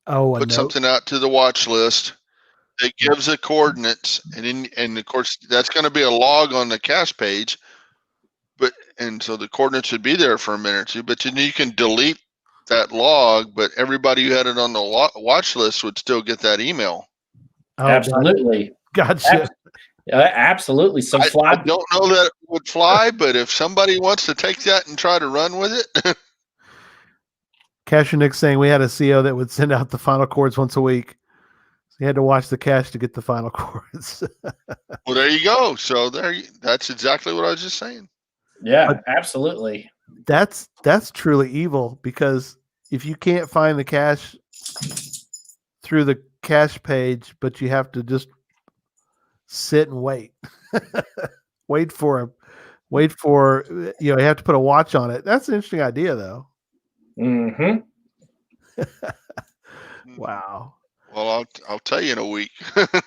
note. something out to the watch list that gives the coordinates, and of course that's going to be a log on the cache page. And so the coordinates should be there for a minute or two, but then you can delete that log, but everybody who had it on the watch list would still get that email. Oh, Absolutely. Gotcha. Absolutely. I don't know that it would fly, but if somebody wants to take that and try to run with it. Casher Nick saying we had a CO that would send out the final chords once a week. So you had to watch the cache to get the final chords. Well, there you go. So that's exactly what I was just saying. Yeah, absolutely. That's truly evil, because if you can't find the cache through the cache page, but you have to just sit and wait, wait for you have to put a watch on it. That's an interesting idea, though. Mm-hmm. Wow. Well, I'll tell you in a week.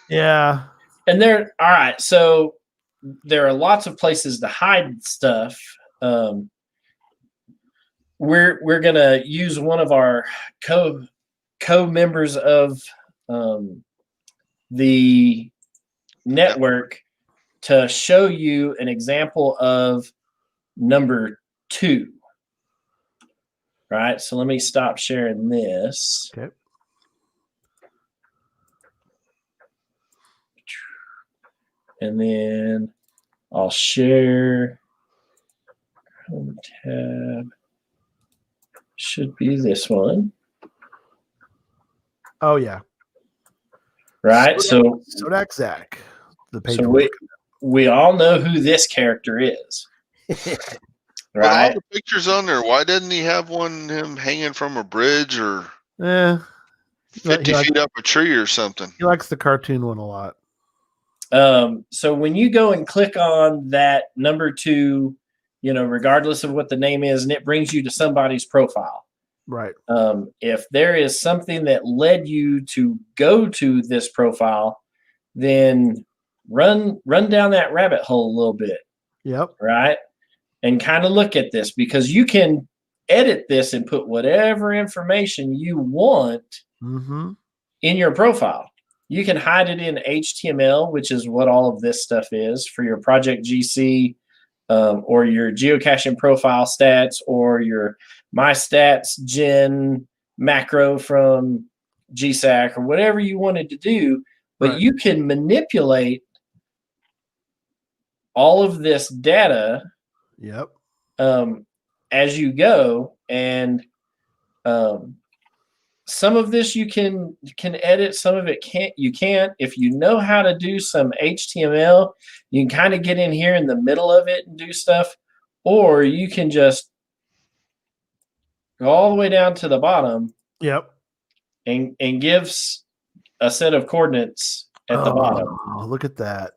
Yeah. And all right. So there are lots of places to hide stuff. We're gonna use one of our co-members of the network to show you an example of number 2. Right. So let me stop sharing this. Okay. And then I'll share. Home tab. Should be this one. Oh yeah. Right. So Sodak Zach. The page. So we all know who this character is. With all Right. the pictures on there, why didn't he have him hanging from a bridge or 50 feet up a tree or something? He likes the cartoon one a lot. So when you go and click on that number 2, regardless of what the name is, and it brings you to somebody's profile. Right. If there is something that led you to go to this profile, then run down that rabbit hole a little bit. Yep. Right. And kind of look at this, because you can edit this and put whatever information you want in your profile. You can hide it in HTML, which is what all of this stuff is for your Project GC, or your geocaching profile stats, or your My Stats Gen macro from GSAC, or whatever you wanted to do. But you can manipulate all of this data. Yep. As you go, and some of this you can edit, some of it you can't. If you know how to do some HTML, you can kind of get in here in the middle of it and do stuff, or you can just go all the way down to the bottom. Yep. And gives a set of coordinates at the bottom. Oh, look at that.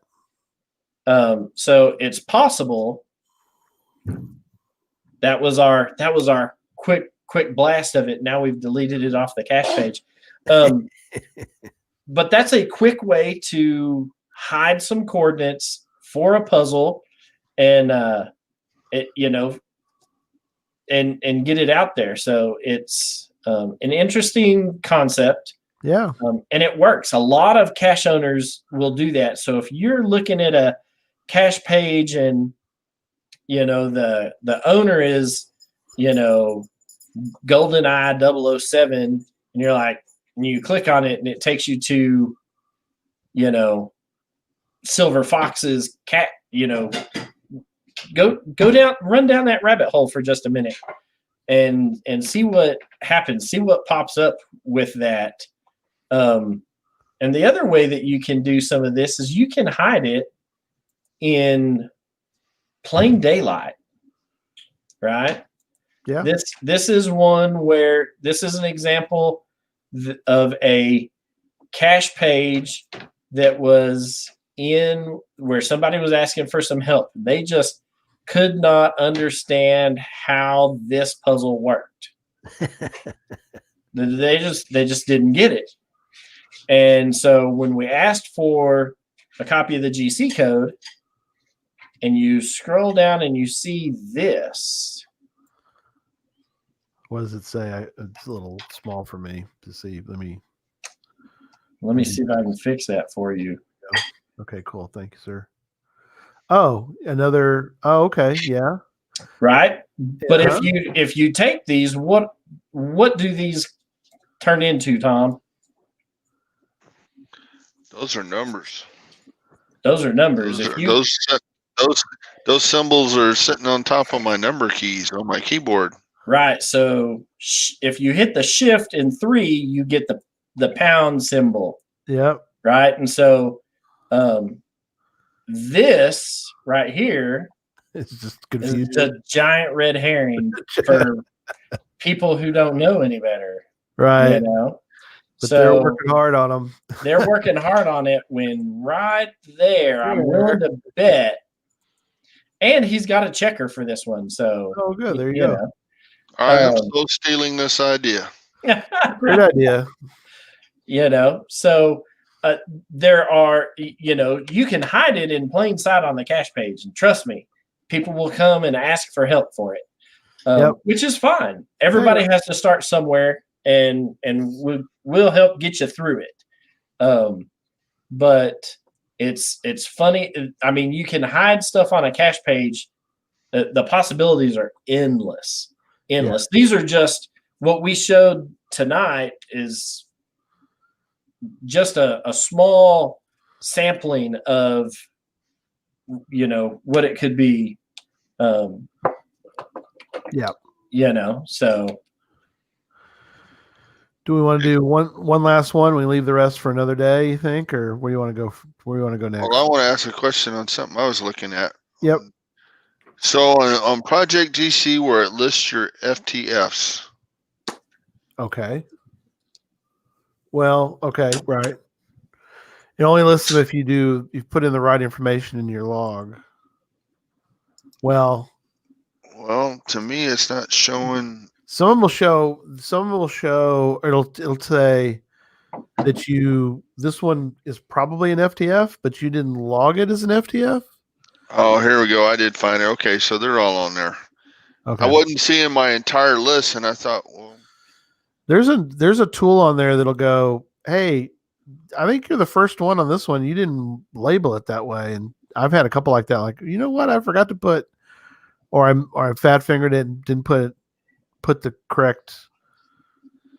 So it's possible. That was our quick blast of it. Now we've deleted it off the cache page. But that's a quick way to hide some coordinates for a puzzle, and and get it out there. So it's an interesting concept. Yeah. And it works. A lot of cache owners will do that. So if you're looking at a cache page and the owner is GoldenEye 007, and you're like, and you click on it and it takes you to Silver Fox's cat, go down, run down that rabbit hole for just a minute and see what happens, see what pops up with that. And the other way that you can do some of this is you can hide it in plain daylight, right? Yeah. This is one where this is an example of a cache page that was in where somebody was asking for some help. They just could not understand how this puzzle worked. They just didn't get it. And so when we asked for a copy of the GC code, and you scroll down and you see this. What does it say? It's a little small for me to see. Let me see if I can fix that for you. Okay, cool. Thank you, sir. Oh, another. Oh, okay. Yeah. Right. But if you take these, what do these turn into, Tom? Those are numbers. Those are numbers. Those symbols are sitting on top of my number keys on my keyboard. Right. So if you hit the shift in 3, you get the pound symbol. Yep. Right. And so this right here it's just confusing. It's a giant red herring for people who don't know any better. Right. You know? But they're working hard on them. They're working hard on it when right there, I'm willing to bet. And he's got a checker for this one. So, oh, good. There you go. Know. I am so stealing this idea. Great idea. You know, so there are, you know, you can hide it in plain sight on the cache page. And trust me, people will come and ask for help for it, which is fine. Everybody has to start somewhere, and we'll help get you through it. But it's funny. I mean, you can hide stuff on a cache page. The possibilities are endless. Yeah. These are just what we showed tonight is just a small sampling of, you know, what it could be. You know, so. Do we want to do one last one? We leave the rest for another day, you think, or where do you want to go? Where do you want to go next? Well, I want to ask a question on something I was looking at. Yep. So on Project GC, where it lists your FTFs. Okay. Well, okay, right. It only lists them if you've put in the right information in your log. Well, to me, it's not showing. Some will show. It'll say that this one is probably an FTF, but you didn't log it as an FTF. Oh, here we go. I did find it. Okay, so they're all on there. Okay. I wasn't seeing my entire list, and I thought, well, there's a tool on there that'll go, hey, I think you're the first one on this one. You didn't label it that way, and I've had a couple like that. Like, you know what? I forgot to put, or I fat fingered it and didn't put the correct,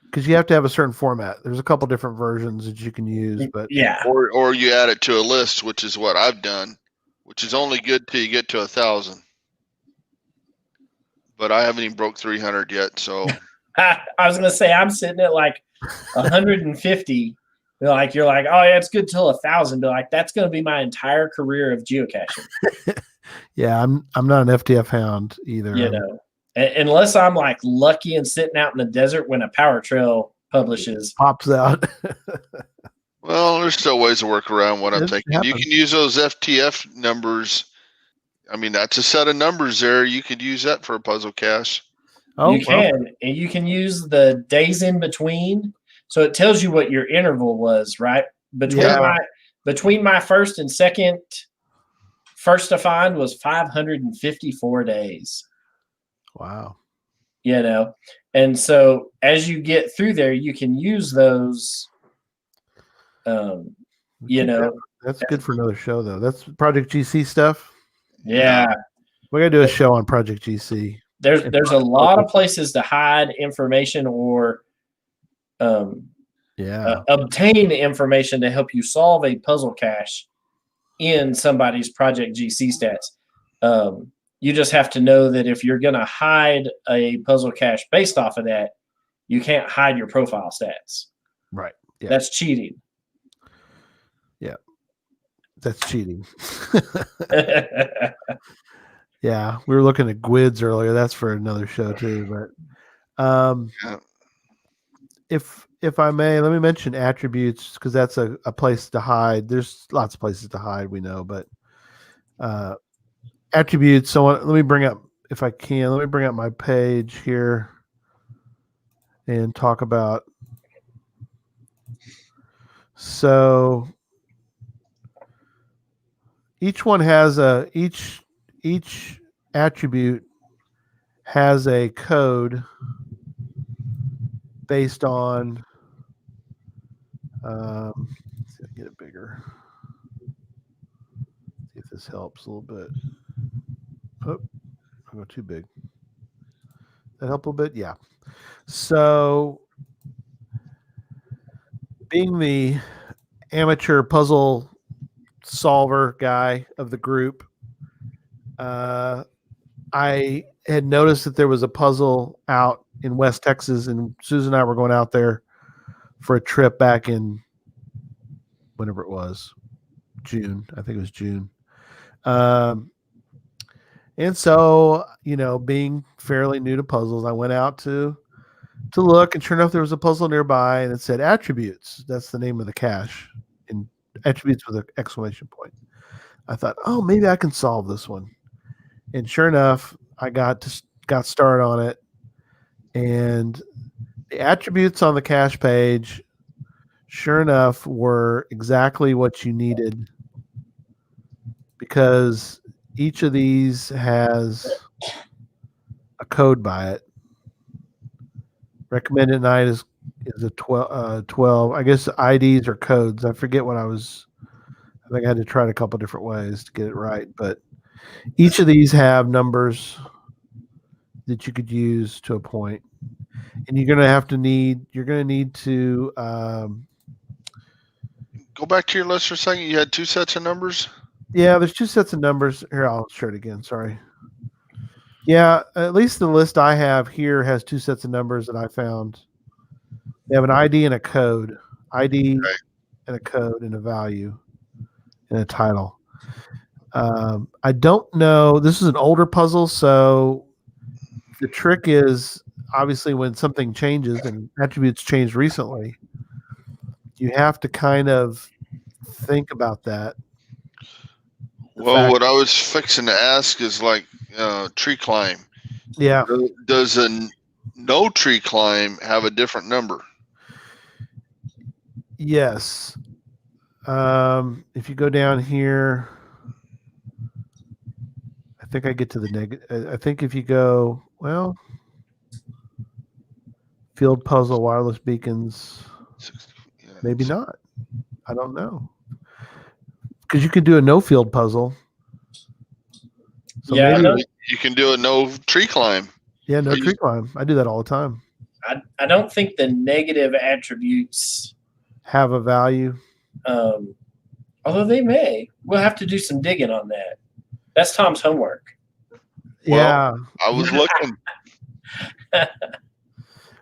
because you have to have a certain format. There's a couple different versions that you can use, but or you add it to a list, which is what I've done, which is only good till you get to 1,000. But I haven't even broke 300 yet, so. I was gonna say I'm sitting at like 150. You're like, oh yeah, it's good till 1,000. But like, that's gonna be my entire career of geocaching. Yeah, I'm not an FTF hound either. You know, unless I'm like lucky and sitting out in the desert when a power trail pops out. Well, there's still ways to work around what I'm thinking. You can use those FTF numbers. I mean, that's a set of numbers there. You could use that for a puzzle cache. Oh, you can. And you can use the days in between. So it tells you what your interval was, right? Between my first and second, first to find was 554 days. Wow. You know, and so as you get through there, you can use those. You know, that's good for another show, though. That's Project GC stuff. Yeah, we got to do a show on Project GC. There's a lot of places to hide information or obtain information to help you solve a puzzle cache in somebody's Project GC stats. You just have to know that if you're going to hide a puzzle cache based off of that, you can't hide your profile stats. Right. Yeah. That's cheating. Yeah. That's cheating. Yeah, we were looking at GWIDs earlier. That's for another show too. But if I may, let me mention attributes, because that's a place to hide. There's lots of places to hide, we know, but attributes. So let me bring up, if I can, let me bring up my page here and talk about. So each one has each attribute has a code based on let's see if I get it bigger. See if this helps a little bit. Oh, I go too big. That help a little bit? Yeah. So being the amateur puzzle solver guy of the group, I had noticed that there was a puzzle out in West Texas, and Susan and I were going out there for a trip back in whenever it was, June. I think it was June. And so, being fairly new to puzzles, I went out to look, and sure enough, there was a puzzle nearby, and it said attributes. That's the name of the cache, and attributes with an exclamation point. I thought, oh, maybe I can solve this one. And sure enough, I got started on it, and the attributes on the cache page, sure enough, were exactly what you needed, because each of these has a code by it. Recommended night is a 12. I guess IDs or codes. I forget what I think I had to try it a couple different ways to get it right, but each of these have numbers that you could use to a point, and you're going to need to Go back to your list for a second. You had two sets of numbers. Yeah, there's two sets of numbers. Here, I'll show it again. Sorry. Yeah, at least the list I have here has two sets of numbers that I found. They have an ID and a code. ID and a code and a value and a title. I don't know. This is an older puzzle, so the trick is obviously when something changes, and attributes changed recently, you have to kind of think about that. Well, what I was fixing to ask is like tree climb. Yeah. Does a no tree climb have a different number? Yes. If you go down here, I think I get to the negative. I think if you go, field puzzle, wireless beacons, maybe not. I don't know. Because you could do a no field puzzle. So maybe you can do a no tree climb. Yeah, no tree climb. I do that all the time. I don't think the negative attributes have a value. Although they may. We'll have to do some digging on that. That's Tom's homework. Yeah. Well, I was looking.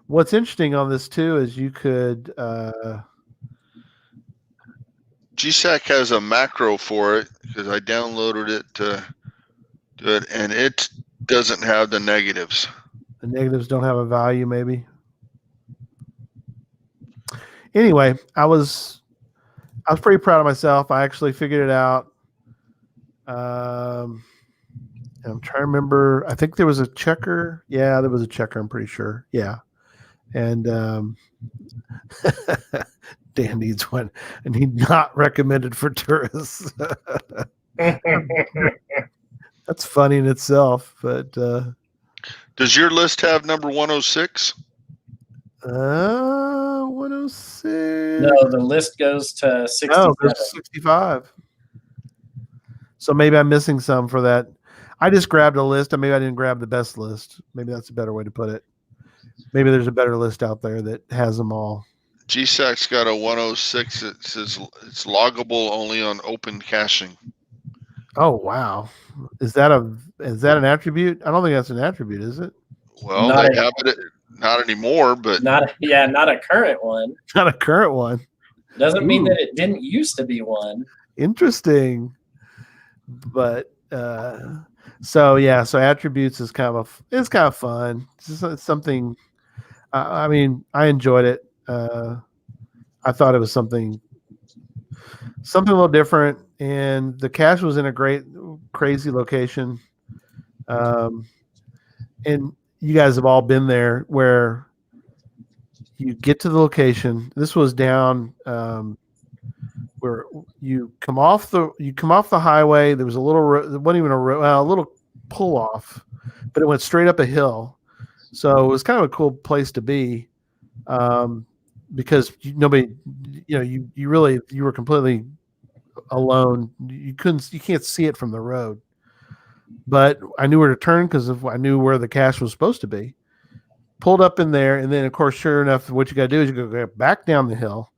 What's interesting on this too is you could Geocache has a macro for it because I downloaded it to do it, and it doesn't have the negatives. The negatives don't have a value, maybe. Anyway, I was pretty proud of myself. I actually figured it out. I'm trying to remember. I think there was a checker. Yeah, there was a checker. I'm pretty sure. Yeah, and Dan needs one, and he's not recommended for tourists. That's funny in itself, but does your list have number 106? 106. No, the list goes to 67. Oh, there's 65. So maybe I'm missing some for that. I just grabbed a list, and maybe I didn't grab the best list. Maybe that's a better way to put it. Maybe there's a better list out there that has them all. GSAC's got a 106. It says it's loggable only on open caching. Oh wow, is that an attribute? I don't think that's an attribute, is it? Well, they have it. Not anymore, but not a current one. Not a current one. Doesn't mean that it didn't used to be one. Interesting, but so attributes is kind of fun. It's something. I mean, I enjoyed it. I thought it was something a little different, and the cache was in a great, crazy location. And you guys have all been there where you get to the location. This was down where you come off the highway. There was a little there wasn't even a little pull off, but it went straight up a hill. So it was kind of a cool place to be, because nobody, you were completely alone. You can't see it from the road. But I knew where to turn because I knew where the cache was supposed to be. Pulled up in there, and then of course, sure enough, what you got to do is you go back down the hill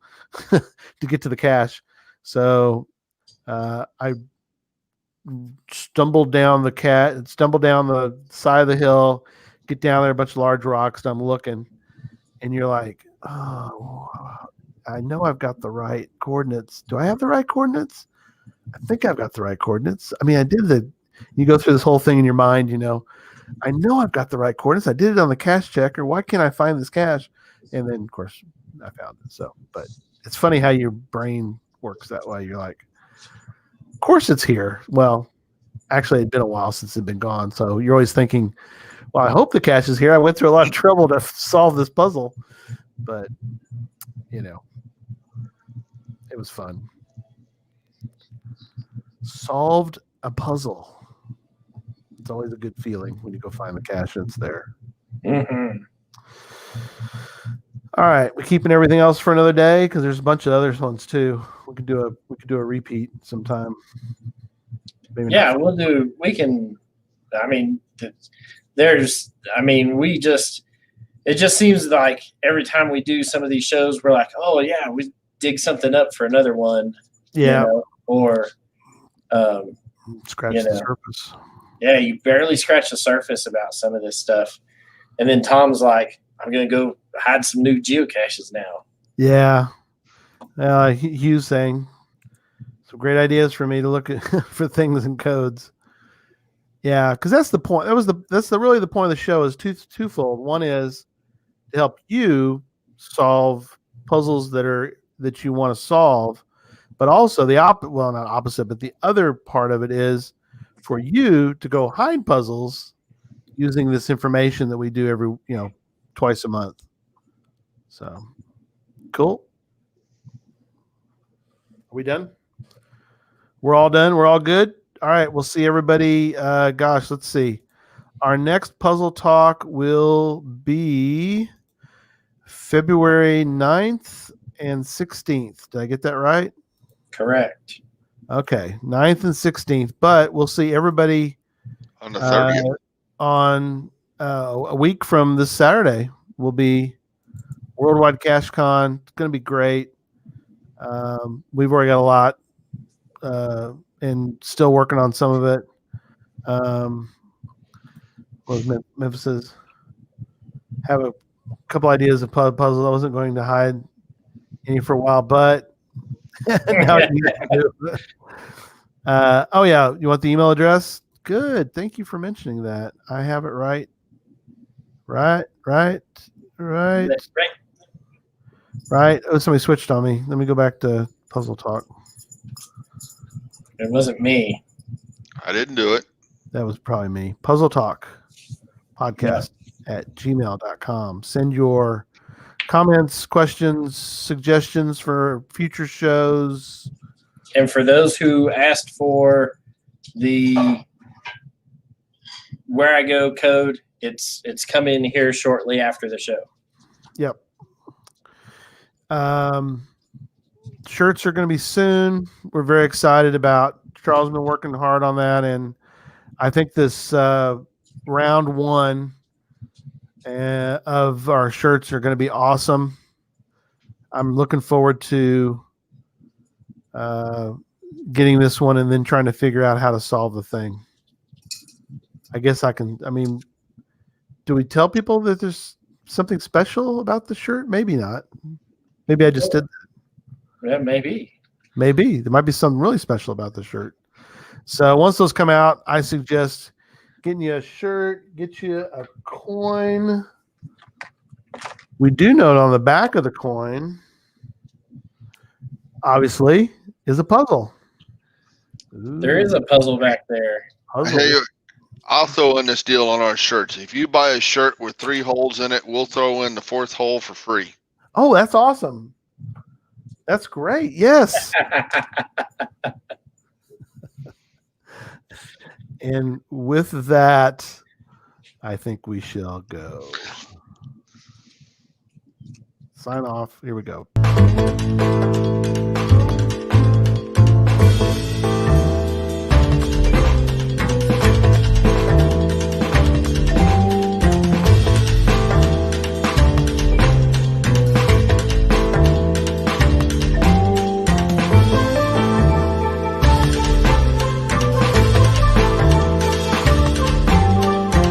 to get to the cache. So I stumbled down the side of the hill, get down there, a bunch of large rocks, and I'm looking, and you're like, oh, I know I've got the right coordinates. Do I have the right coordinates? I think I've got the right coordinates. I mean, you go through this whole thing in your mind, I know I've got the right coordinates. I did it on the cache checker. Why can't I find this cache? And then, of course, I found it. So, but it's funny how your brain works that way. You're like, of course it's here. Well, actually, it'd been a while since it'd been gone. So you're always thinking, well, I hope the cache is here. I went through a lot of trouble to solve this puzzle. But, it was fun. Solved a puzzle. It's always a good feeling when you go find the cache and it's there. Mm-hmm. All right, we're keeping everything else for another day because there's a bunch of other ones too. We could do a repeat sometime. Maybe yeah, we'll do. We can. I mean, it just seems like every time we do some of these shows, we're like, oh yeah, we dig something up for another one. Yeah. Or scratch the surface. Yeah, you barely scratch the surface about some of this stuff. And then Tom's like, I'm going to go hide some new geocaches now. Yeah. Hughes saying some great ideas for me to look at for things and codes. Yeah, because that's the point. That's really the point of the show is twofold. One is to help you solve puzzles that you want to solve, but also not opposite, but the other part of it is for you to go hide puzzles using this information that we do every, twice a month. So cool. Are we done? We're all done. We're all good. All right. We'll see everybody. Let's see. Our next puzzle talk will be February 9th and 16th. Did I get that right? Correct. Okay, 9th and 16th, but we'll see everybody on the 30th. On a week from this Saturday will be Worldwide Cache Con. It's going to be great. We've already got a lot and still working on some of it. Memphis says, have a couple ideas of puzzles. I wasn't going to hide any for a while, but now you do. Oh yeah, you want the email address? Good. Thank you for mentioning that. I have it right. Right. Oh, somebody switched on me. Let me go back to Puzzle Talk. It wasn't me. I didn't do it. That was probably me. Puzzle Talk podcast at gmail.com. Send your comments, questions, suggestions for future shows. And for those who asked for the Where I Go code, it's coming here shortly after the show. Yep. Shirts are going to be soon. We're very excited about. Charles has been working hard on that, and I think this round one of our shirts are going to be awesome. I'm looking forward to getting this one and then trying to figure out how to solve the thing. I guess do we tell people that there's something special about the shirt? Maybe not. Maybe I just did that. Yeah, maybe. Maybe. There might be something really special about the shirt. So once those come out, I suggest getting you a shirt, get you a coin. We do note on the back of the coin, obviously, is a puzzle. Ooh. There is a puzzle back there. Hey, I'll throw in this deal on our shirts. If you buy a shirt with 3 holes in it, we'll throw in the 4th hole for free. Oh, that's awesome. That's great. Yes. And with that, I think we shall go. Sign off. Here we go.